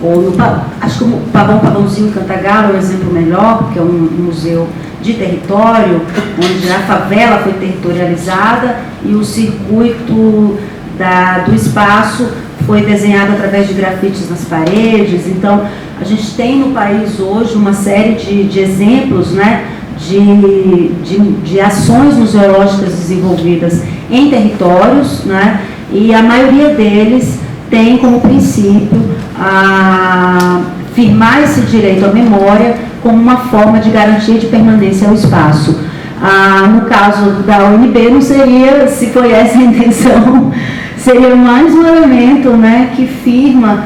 ou acho que o Pavãozinho Cantagalo é um exemplo melhor, que é um museu de território, onde a favela foi territorializada e o circuito do espaço foi desenhado através de grafites nas paredes. Então, a gente tem no país hoje uma série de exemplos, né, de ações museológicas desenvolvidas em territórios, né, e a maioria deles tem como princípio firmar esse direito à memória como uma forma de garantia de permanência ao espaço. No caso da UNB, não seria, se foi essa a intenção, seria mais um elemento, né, que firma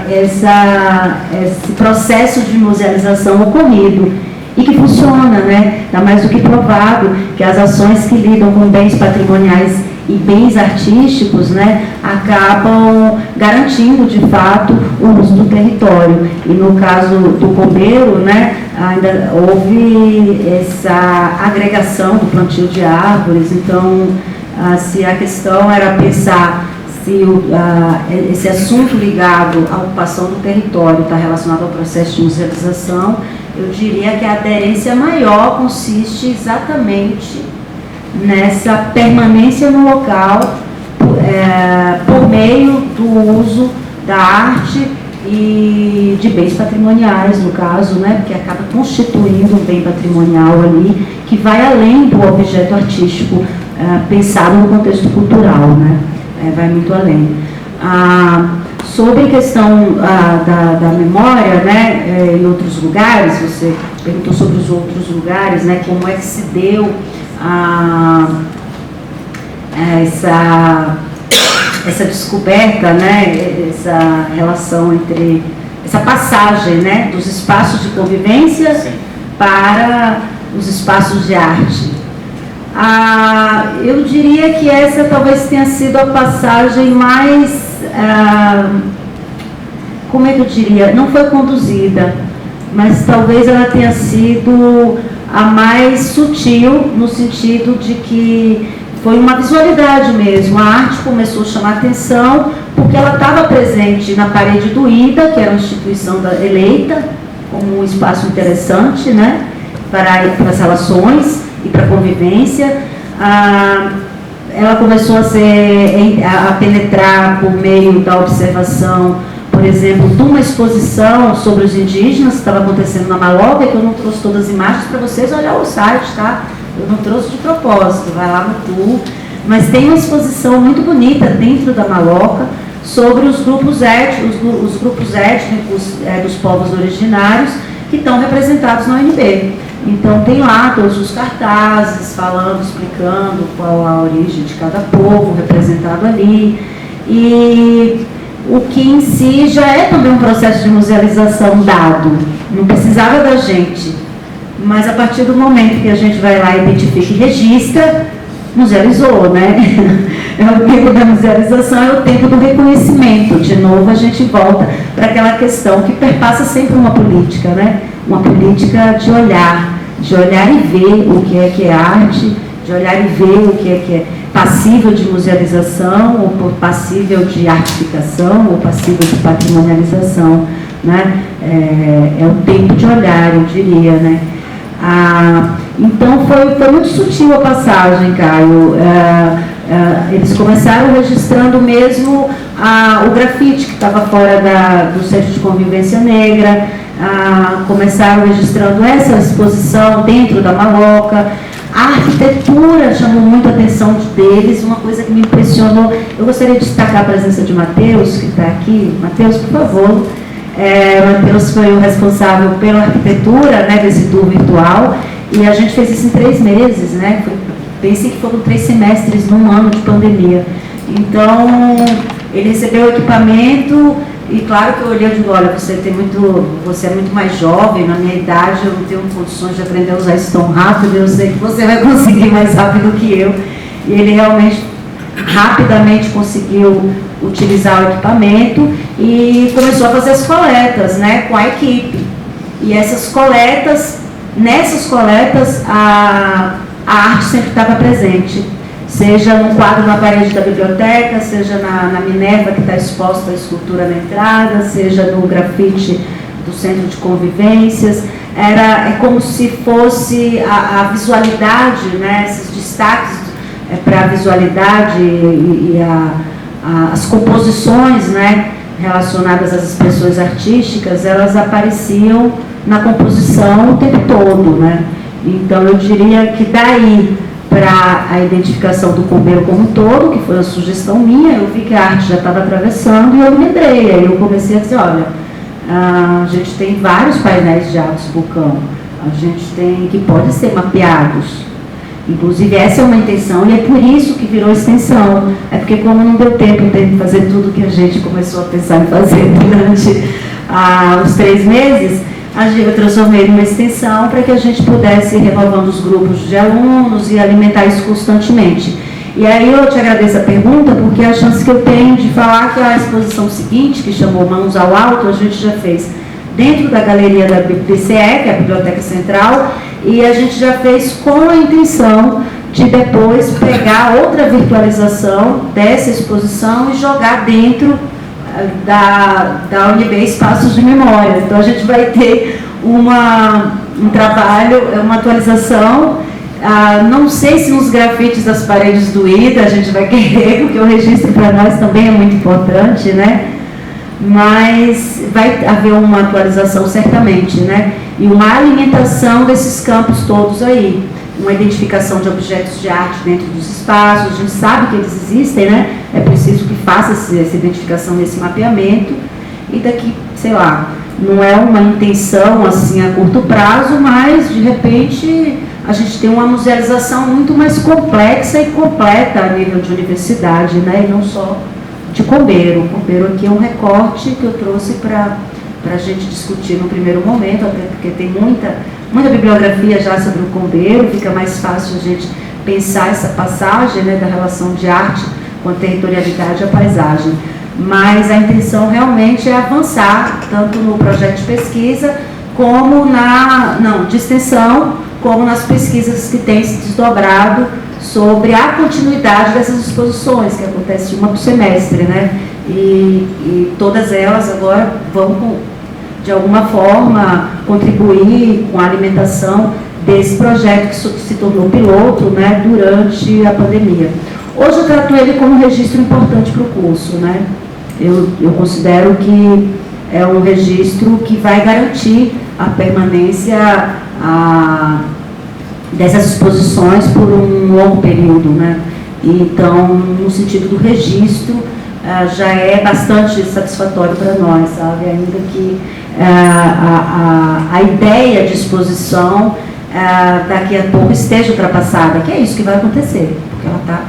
esse processo de musealização ocorrido e que funciona, né? Está mais do que provado que as ações que lidam com bens patrimoniais e bens artísticos, né, acabam garantindo de fato o uso do território. E no caso do Comeiro, né, ainda houve essa agregação do plantio de árvores. Então, se a questão era pensar se esse assunto ligado à ocupação do território está relacionado ao processo de musealização, eu diria que a aderência maior consiste exatamente nessa permanência no local por meio do uso da arte e de bens patrimoniais, no caso, né, porque acaba constituindo um bem patrimonial ali que vai além do objeto artístico pensado no contexto cultural, né, vai muito além. Sobre a questão da memória, né, em outros lugares, você perguntou sobre os outros lugares, né, como é que se deu essa descoberta, né, essa relação entre, essa passagem, né, dos espaços de convivência Sim. para os espaços de arte. Eu diria que essa talvez tenha sido a passagem mais, como é que eu diria, não foi conduzida, mas talvez ela tenha sido a mais sutil, no sentido de que foi uma visualidade mesmo. A arte começou a chamar atenção porque ela estava presente na parede do IDA, que era uma instituição eleita, como um espaço interessante, né, para as relações e para a convivência. Ela começou a penetrar por meio da observação, por exemplo, de uma exposição sobre os indígenas que estava acontecendo na Maloca, que eu não trouxe todas as imagens para vocês olhar o site, tá? Eu não trouxe de propósito, vai lá no tour. Mas tem uma exposição muito bonita dentro da Maloca sobre os grupos étnicos dos povos originários que estão representados na UNB. Então tem lá todos os cartazes falando, explicando qual a origem de cada povo representado ali. E o que em si já é também um processo de musealização dado, não precisava da gente, mas a partir do momento que a gente vai lá, identifica e registra, musealizou, né? É o tempo da musealização, é o tempo do reconhecimento. De novo a gente volta para aquela questão que perpassa sempre uma política, né? Uma política de olhar e ver o que é arte, de olhar e ver o que é passível de musealização, ou passível de artificação, ou passível de patrimonialização, né? É um tempo de olhar, eu diria, né? Então foi muito sutil a passagem, Caio. Eles começaram registrando mesmo o grafite que estava fora do Centro de Convivência Negra, começaram registrando essa exposição dentro da Maloca. A arquitetura chamou muito a atenção deles, uma coisa que me impressionou. Eu gostaria de destacar a presença de Matheus, que está aqui. Matheus, por favor. Matheus foi o responsável pela arquitetura, né, desse tour virtual, e a gente fez isso em 3 meses, né? Pensei que foram 3 semestres num ano de pandemia. Então, ele recebeu o equipamento, e claro que eu olhei e digo, olha, você é muito mais jovem, na minha idade eu não tenho condições de aprender a usar isso tão rápido, eu sei que você vai conseguir mais rápido que eu. E ele realmente rapidamente conseguiu utilizar o equipamento e começou a fazer as coletas, né, com a equipe. E nessas coletas, a arte sempre estava presente, seja no quadro na parede da biblioteca, seja na Minerva, que está exposta a escultura na entrada, seja no grafite do Centro de Convivências. É como se fosse a visualidade, né, esses destaques para a visualidade e as composições, né, relacionadas às expressões artísticas, elas apareciam na composição o tempo todo, né? Então eu diria que daí para a identificação do Combeiro como um todo, que foi uma sugestão minha, eu vi que a arte já estava atravessando e eu me lembrei, aí eu comecei a dizer, olha, a gente tem vários painéis de Atos Vulcão, a gente tem que podem ser mapeados. Inclusive, essa é uma intenção, e é por isso que virou extensão. É porque, como não deu tempo de fazer tudo que a gente começou a pensar em fazer durante os 3 meses, eu transformei numa extensão para que a gente pudesse ir renovando os grupos de alunos e alimentar isso constantemente. E aí eu te agradeço a pergunta, porque é a chance que eu tenho de falar que a exposição seguinte, que chamou Mãos ao Alto, a gente já fez dentro da galeria da BCE, que é a Biblioteca Central, e a gente já fez com a intenção de depois pegar outra virtualização dessa exposição e jogar dentro da UNB Espaços de Memória. Então a gente vai ter um trabalho, uma atualização, não sei se nos grafites das paredes do IDA a gente vai querer, porque o registro para nós também é muito importante, né? Mas vai haver uma atualização certamente, né? E uma alimentação desses campos todos aí, uma identificação de objetos de arte dentro dos espaços, a gente sabe que eles existem, né? É preciso que faça essa identificação nesse mapeamento, e daqui, sei lá, não é uma intenção assim a curto prazo, mas de repente a gente tem uma musealização muito mais complexa e completa a nível de universidade, né? E não só de Combeiro. O Combeiro aqui é um recorte que eu trouxe para a gente discutir no primeiro momento, até porque tem muita bibliografia já sobre o Combeiro, fica mais fácil a gente pensar essa passagem, né, da relação de arte com a territorialidade e a paisagem. Mas a intenção realmente é avançar, tanto no projeto de pesquisa, como de extensão, como nas pesquisas que têm se desdobrado sobre a continuidade dessas exposições, que acontece uma por semestre, né? E todas elas agora vão, de alguma forma, contribuir com a alimentação desse projeto que se tornou piloto, né, durante a pandemia. Hoje eu trato ele como um registro importante para o curso, né? Eu considero que é um registro que vai garantir a permanência dessas exposições por um longo período, né? Então, no sentido do registro, já é bastante satisfatório para nós, sabe? Ainda que a ideia de exposição daqui a pouco esteja ultrapassada, que é isso que vai acontecer, porque ela está...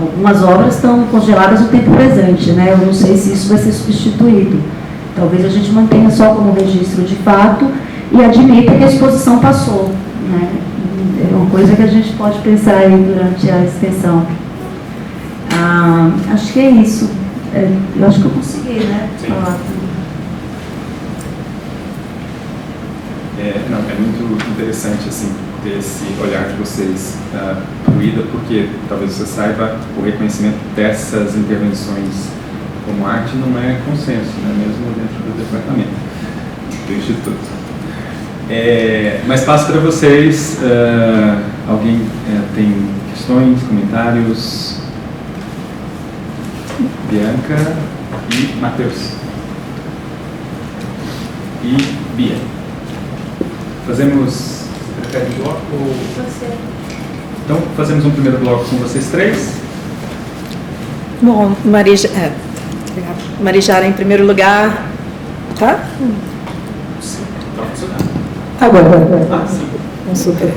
algumas obras estão congeladas no tempo presente, né? Eu não sei se isso vai ser substituído. Talvez a gente mantenha só como registro de fato e admita que a exposição passou, né? É uma coisa que a gente pode pensar aí durante a extensão. Acho que é isso. Eu acho que eu consegui, né? Falar. Não, é muito interessante assim, ter esse olhar de vocês para o IDA, porque talvez você saiba, o reconhecimento dessas intervenções como arte não é consenso, né? Mesmo dentro do departamento, do Instituto. Mas passo para vocês. Alguém tem questões, comentários? Bianca e Matheus. E Bia. Fazemos... Você prefere um bloco? Você. Então, fazemos um primeiro bloco com vocês três. Bom, Marijara, em primeiro lugar, tá? Sim, está funcionando. Agora. Sim. Super.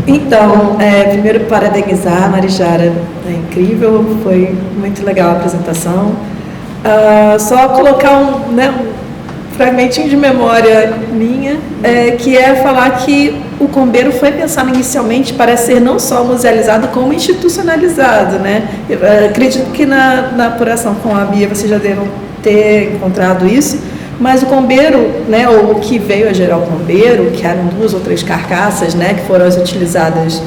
Então, primeiro parabenizar a Marijara, é incrível, foi muito legal a apresentação. Só colocar um fragmentinho de memória minha, que é falar que o Combeiro foi pensado inicialmente para ser não só musealizado, como institucionalizado, né? Eu acredito que na apuração com a Bia vocês já devam ter encontrado isso, mas o Combeiro, né, ou o que veio a gerar o Combeiro, que eram 2 ou 3 carcaças, né, que foram as utilizadas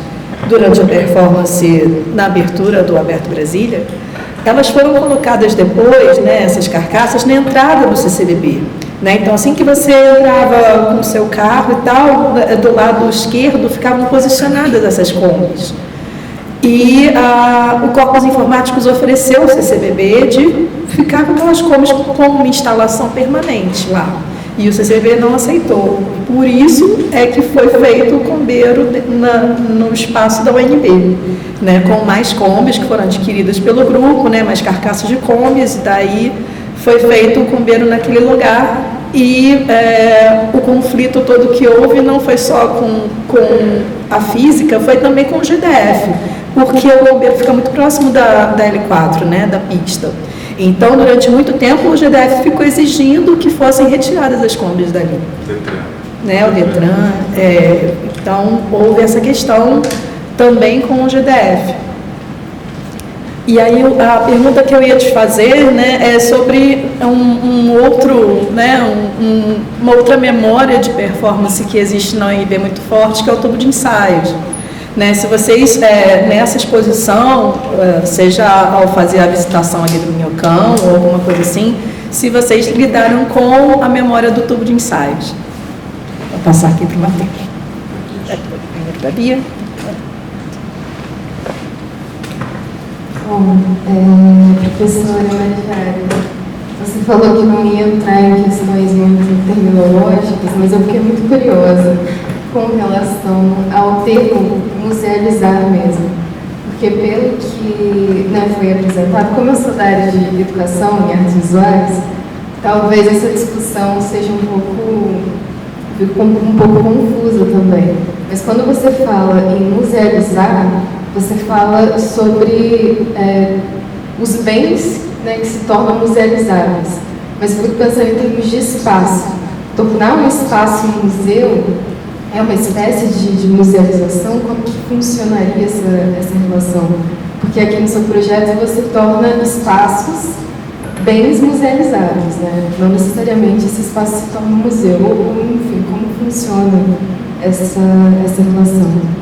durante a performance na abertura do Aberto Brasília, elas foram colocadas depois, né, essas carcaças, na entrada do CCBB. Né? Então, assim que você entrava com o seu carro e tal, do lado esquerdo ficavam posicionadas essas combis. E o Corpos Informáticos ofereceu ao CCBB de ficar com aquelas combis como uma instalação permanente lá. E o CCBB não aceitou. Por isso é que foi feito o Combeiro no espaço da UNB, né? Com mais combis que foram adquiridas pelo grupo, né? Mais carcaças de combis, e daí foi feito o Combeiro naquele lugar. E o conflito todo que houve não foi só com a física, foi também com o GDF, porque o Combeiro fica muito próximo da L4, né, da pista. Então, durante muito tempo, o GDF ficou exigindo que fossem retiradas as combis dali. Né, o Detran. Então, houve essa questão também com o GDF. E aí a pergunta que eu ia te fazer, né, é sobre uma outra memória de performance que existe na UNB muito forte, que é o tubo de ensaios. Né, se vocês, nessa exposição, seja ao fazer a visitação ali do Minhocão ou alguma coisa assim, se vocês lidaram com a memória do tubo de ensaios. Vou passar aqui para o Matheus. Primeiro para a Bia. Bom, professora Marijara, você falou que não ia entrar em questões muito terminológicas, mas eu fiquei muito curiosa com relação ao termo musealizar mesmo. Porque pelo que foi apresentado, como eu sou da área de educação e artes visuais, talvez essa discussão seja um pouco confusa também. Mas quando você fala em musealizar, você fala sobre os bens, né, que se tornam musealizáveis. Mas eu fico pensando em termos de espaço. Tornar um espaço um museu é uma espécie de musealização? Como que funcionaria essa relação? Porque aqui no seu projeto você torna espaços bens musealizáveis, né? Não necessariamente esse espaço se torna um museu. Ou, enfim, como funciona essa relação?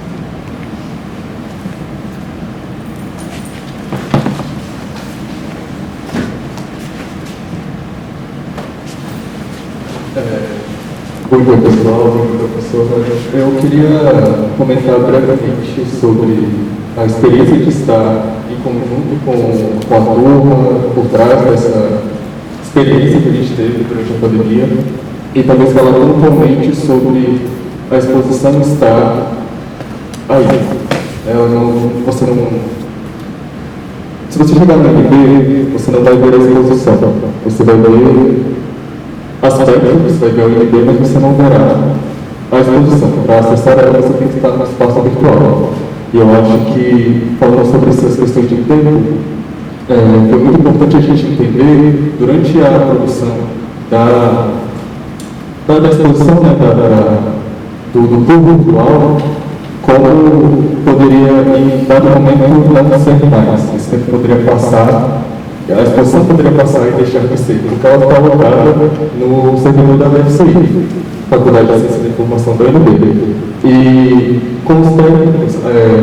Oi, pessoal, oi, professora. Eu queria comentar brevemente sobre a experiência de estar em conjunto com a turma, por trás dessa experiência que a gente teve durante a pandemia, e talvez falar pontualmente sobre a exposição estar aí. Se você chegar no MB, você não vai ver a exposição, você vai ver aspectos, você vai ver o INB, mas você não verá a exposição. Para acessar ela, você tem que estar no espaço virtual. E eu acho que, falando sobre essas questões de tempo, foi muito importante a gente entender, durante a produção da exposição, né, do tour virtual, como poderia, em dado momento, não ser mais. Esse tempo poderia passar, a exposição poderia passar e deixar de ser, porque ela está alocada no servidor da UFCI, Faculdade de Ciência da Informação da UNB. E com os técnicos,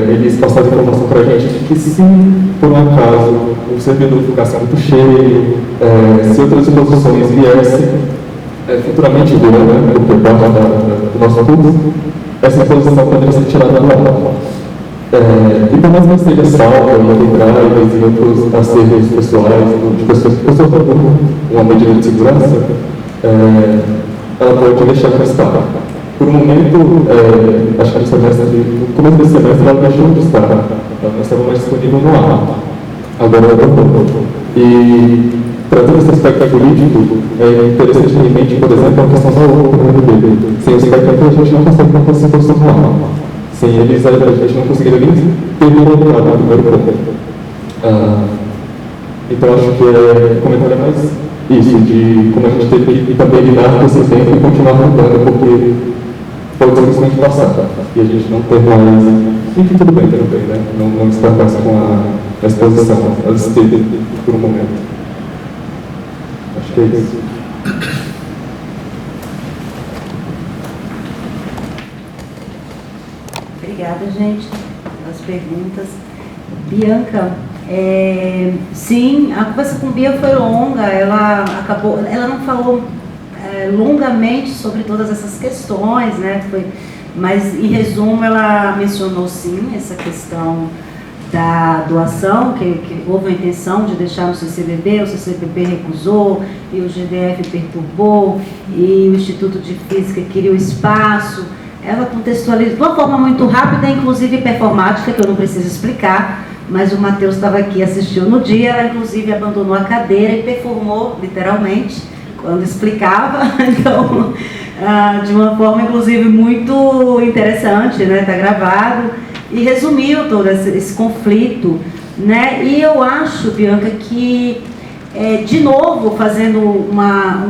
eles passaram informação para a gente de que se, por um acaso, o servidor ficasse muito cheio, se outras exposições viessem, futuramente virão, né, porque parte do nosso curso, essa exposição poderia ser tirada do ar. E por mais que seja salva, pendrives e outros acervos pessoais, de pessoas com uma medida de segurança, ela pode deixar de estar. Por um momento, acho que no começo desse semestre ela deixou de estar, ela não estava mais disponível no ar. Agora ela voltou. E, tratando esse aspecto político, é interessante ter em mente, por exemplo, a questão da UNB. Sem os técnicos, a gente não consegue manter essa posição no ar. Sem eles, a gente não conseguiria nem ter colocado no primeiro ponto. Então, acho que comentário mais isso, de como a gente teve que também lidar com esse tempo e continuar mudando, porque pode simplesmente passar, e a gente não ter mais. Enfim, tudo bem, né? Não estar mais com a exposição, ela esteve por um momento. Acho que é isso. Obrigada, gente, pelas perguntas. Bianca, sim, a conversa com Bia foi longa, ela não falou longamente sobre todas essas questões, né? Mas, em resumo, ela mencionou, sim, essa questão da doação, que houve a intenção de deixar no CCBB, o CCBB recusou, e o GDF perturbou, e o Instituto de Física queria o espaço. Ela contextualiza de uma forma muito rápida, inclusive performática, que eu não preciso explicar, mas o Matheus estava aqui, assistiu no dia, ela inclusive abandonou a cadeira e performou, literalmente, quando explicava, então, de uma forma, inclusive, muito interessante, né, está gravado, e resumiu todo esse conflito, né, e eu acho, Bianca, que, de novo, fazendo uma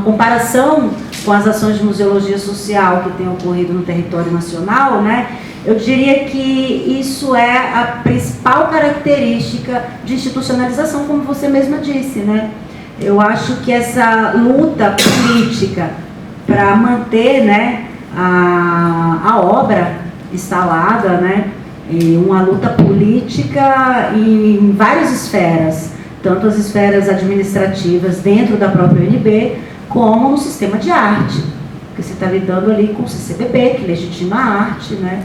comparação com as ações de museologia social que têm ocorrido no território nacional, né, eu diria que isso é a principal característica de institucionalização, como você mesma disse, né. Eu acho que essa luta política para manter, né, a obra instalada, né, e uma luta política em várias esferas, tanto as esferas administrativas dentro da própria UNB, como no sistema de arte, porque você está lidando ali com o CCBB, que legitima a arte, né,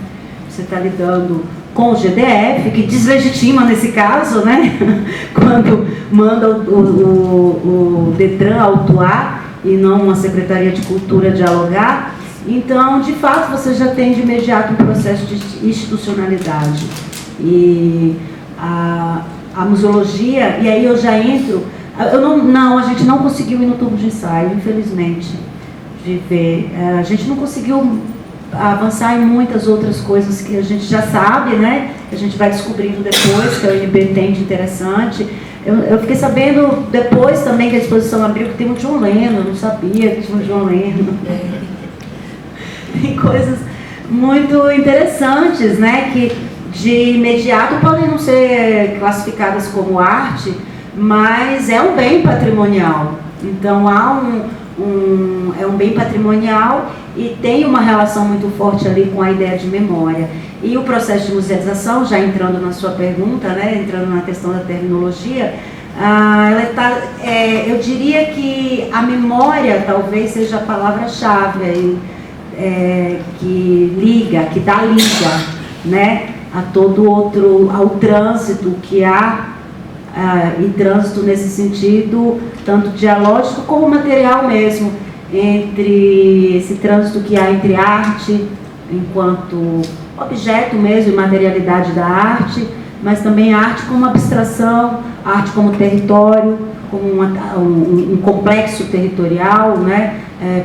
você está lidando com o GDF, que deslegitima nesse caso, né, quando manda o Detran autuar e não uma Secretaria de Cultura dialogar. Então, de fato, você já tem de imediato um processo de institucionalidade. E a museologia, e aí eu já entro, a gente não conseguiu ir no turno de ensaio, infelizmente, de ver. A gente não conseguiu avançar em muitas outras coisas que a gente já sabe, né? A gente vai descobrindo depois que a UNB tem de interessante. Eu fiquei sabendo depois também que a exposição abriu que tem um John Lennon, eu não sabia que tinha um John Lennon. Tem coisas muito interessantes, né? Que de imediato podem não ser classificadas como arte, mas é um bem patrimonial. Então é um bem patrimonial e tem uma relação muito forte ali com a ideia de memória. E o processo de musealização, já entrando na sua pergunta, né, entrando na questão da terminologia, eu diria que a memória talvez seja a palavra-chave que liga, que dá liga, né, a todo outro, ao trânsito que há, e trânsito nesse sentido, tanto dialógico como material mesmo, entre esse trânsito que há entre arte, enquanto objeto mesmo e materialidade da arte, mas também a arte como abstração, a arte como território, como um complexo territorial, né,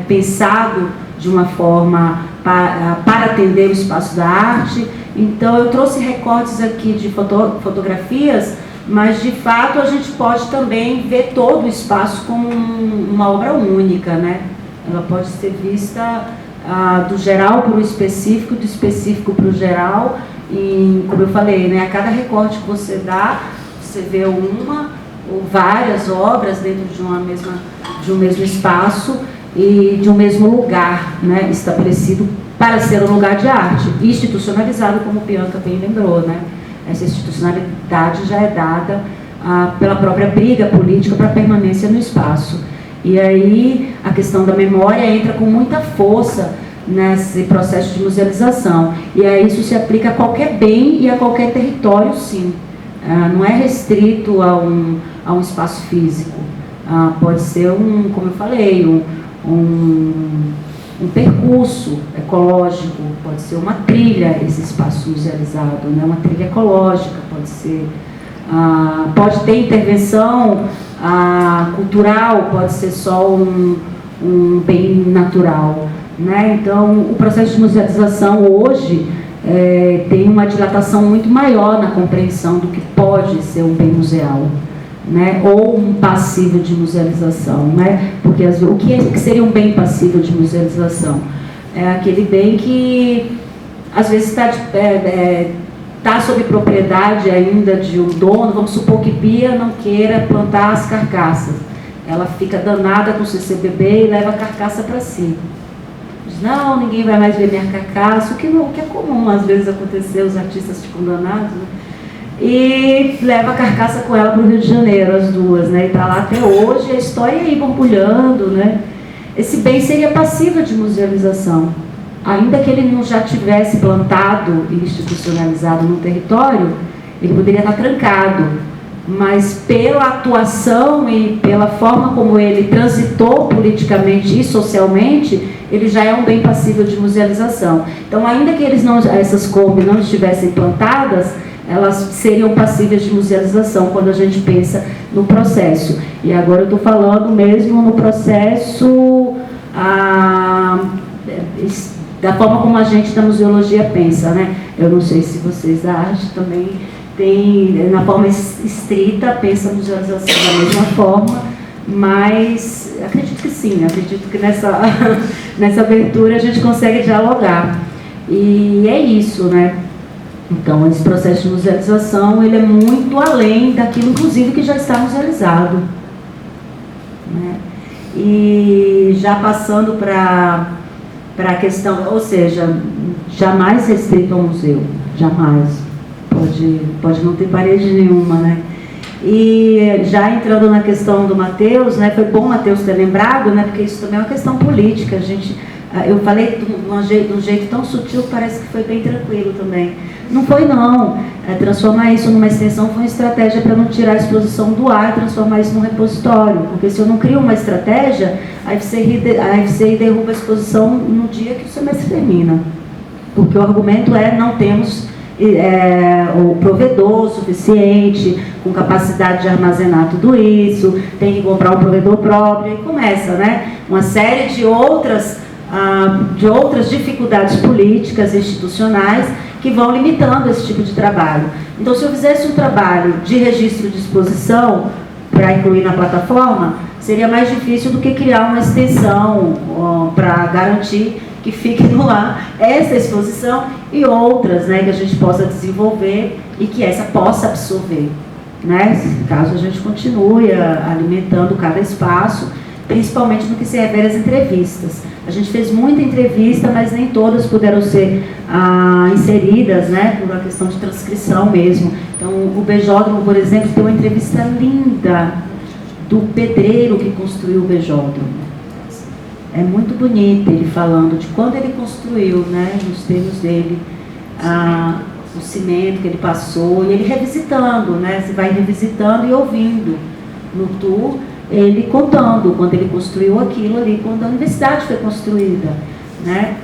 pensado de uma forma para atender o espaço da arte. Então, eu trouxe recortes aqui de fotografias, mas, de fato, a gente pode também ver todo o espaço como uma obra única, né? Ela pode ser vista do geral para o específico, do específico para o geral, e, como eu falei, né, a cada recorte que você dá, você vê uma ou várias obras dentro de um mesmo espaço e de um mesmo lugar, né, estabelecido para ser um lugar de arte, institucionalizado, como o Bianca bem lembrou, né? Essa institucionalidade já é dada pela própria briga política para a permanência no espaço. E aí a questão da memória entra com muita força nesse processo de musealização. E aí isso se aplica a qualquer bem e a qualquer território, sim. Não é restrito a um espaço físico. Pode ser como eu falei, um percurso ecológico, pode ser uma trilha, esse espaço musealizado, né? Uma trilha ecológica, pode ter intervenção cultural, pode ser só um bem natural, né? Então, o processo de musealização hoje tem uma dilatação muito maior na compreensão do que pode ser um bem museal, né, ou um passível de musealização, né? Porque o que seria um bem passível de musealização? É aquele bem que às vezes está sob propriedade ainda de um dono. Vamos supor que Bia não queira plantar as carcaças, ela fica danada com o CCBB e leva a carcaça para si. Diz, não, ninguém vai mais ver minha carcaça, o que é comum às vezes acontecer, os artistas ficam danados, né? E leva a carcaça com ela para o Rio de Janeiro, as duas, né? E está lá até hoje, a história aí borbulhando, né? Esse bem seria passível de musealização. Ainda que ele não já tivesse plantado e institucionalizado no território, ele poderia estar trancado. Mas pela atuação e pela forma como ele transitou politicamente e socialmente, ele já é um bem passível de musealização. Então, ainda que essas Kombi não estivessem plantadas, elas seriam passíveis de musealização quando a gente pensa no processo. E agora eu estou falando mesmo no processo da forma como a gente da museologia pensa, né? Eu não sei se vocês da arte também têm, na forma estrita, pensa a musealização da mesma forma, mas acredito que sim, acredito que nessa abertura a gente consegue dialogar. E é isso, né? Então, esse processo de musealização, ele é muito além daquilo, inclusive, que já está musealizado, né? E já passando para a questão, ou seja, jamais restrito ao museu, jamais. Pode não ter parede nenhuma, né? E já entrando na questão do Matheus, né? Foi bom o Matheus ter lembrado, né? Porque isso também é uma questão política. Eu falei de um jeito tão sutil que parece que foi bem tranquilo também. Não foi, não. Transformar isso numa extensão foi uma estratégia para não tirar a exposição do ar e transformar isso num repositório. Porque se eu não crio uma estratégia, a IFCI derruba a exposição no dia que o semestre termina. Porque o argumento é: não temos o provedor suficiente, com capacidade de armazenar tudo isso, tem que comprar um provedor próprio, e começa, né? Uma série de outras dificuldades políticas e institucionais que vão limitando esse tipo de trabalho. Então, se eu fizesse um trabalho de registro de exposição para incluir na plataforma, seria mais difícil do que criar uma extensão para garantir que fique no ar essa exposição e outras, né, que a gente possa desenvolver e que essa possa absorver, né, caso a gente continue alimentando cada espaço, principalmente no que se refere às entrevistas. A gente fez muita entrevista, mas nem todas puderam ser inseridas, né, por uma questão de transcrição mesmo. Então, o Bejódromo, por exemplo, tem uma entrevista linda do pedreiro que construiu o Bejódromo. É muito bonito ele falando de quando ele construiu, né, nos termos dele, o cimento que ele passou, e ele revisitando, né, você vai revisitando e ouvindo no tour, ele contando quando ele construiu aquilo ali, quando a universidade foi construída, né?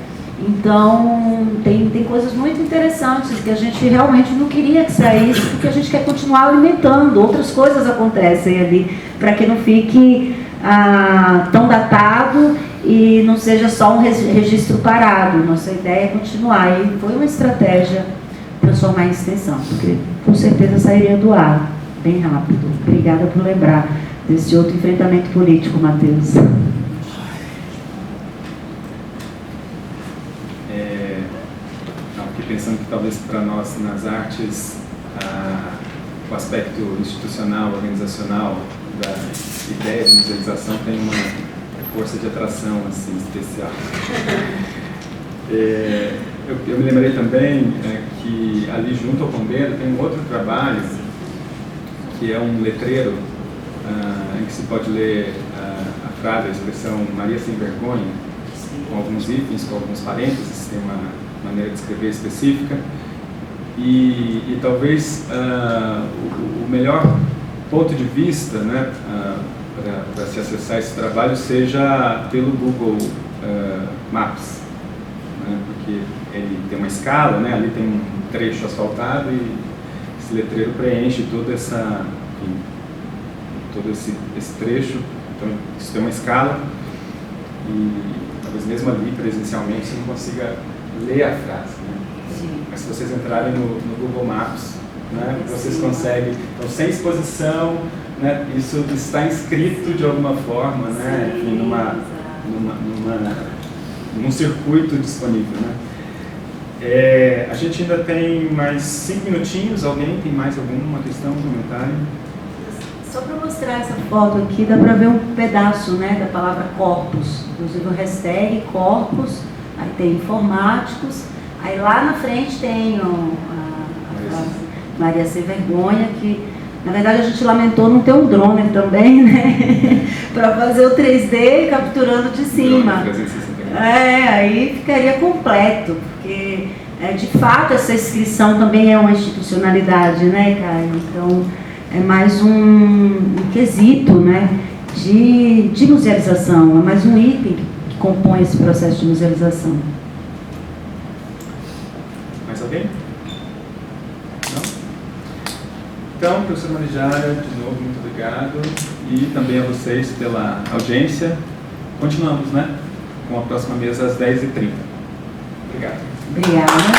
Então, tem coisas muito interessantes que a gente realmente não queria que saísse, porque a gente quer continuar alimentando. Outras coisas acontecem ali, para que não fique tão datado e não seja só um registro parado. Nossa ideia é continuar. E foi uma estratégia transformar em extensão, porque com certeza sairia do ar bem rápido. Obrigada por lembrar desse outro enfrentamento político, Matheus. Fiquei pensando que talvez para nós nas artes o aspecto institucional, organizacional da ideia de musealização tem uma força de atração assim, especial. Eu me lembrei também que ali junto ao Pombeiro tem um outro trabalho que é um letreiro em que se pode ler a frase, a expressão Maria Sem Vergonha, com alguns itens, com alguns parênteses, tem uma maneira de escrever específica, e talvez o melhor ponto de vista, né, para se acessar esse trabalho seja pelo Google Maps, né, porque ele tem uma escala, né, ali tem um trecho asfaltado e esse letreiro preenche toda essa, enfim, todo esse trecho, então isso tem uma escala e talvez mesmo ali presencialmente você não consiga ler a frase, né? Sim. Mas se vocês entrarem no Google Maps, né, vocês conseguem, então sem exposição, né, isso está inscrito de alguma forma, né, enfim, num circuito disponível, né? A gente ainda tem mais 5 minutinhos. Alguém tem mais alguma questão, comentário? Só para mostrar essa foto aqui, dá para ver um pedaço, né, da palavra corpus, inclusive o hashtag corpus, aí tem informáticos, aí lá na frente tem a Maria Sem Vergonha, que na verdade a gente lamentou não ter um drone também, né, para fazer o 3D capturando de cima. Aí ficaria completo, porque de fato essa inscrição também é uma institucionalidade, né, Caio? Então é mais um quesito, né, de musealização, é mais um item que compõe esse processo de musealização. Mais alguém? Não? Então, professora Marijara, de novo, muito obrigado. E também a vocês pela audiência. Continuamos, né, com a próxima mesa às 10h30. Obrigado. Obrigada.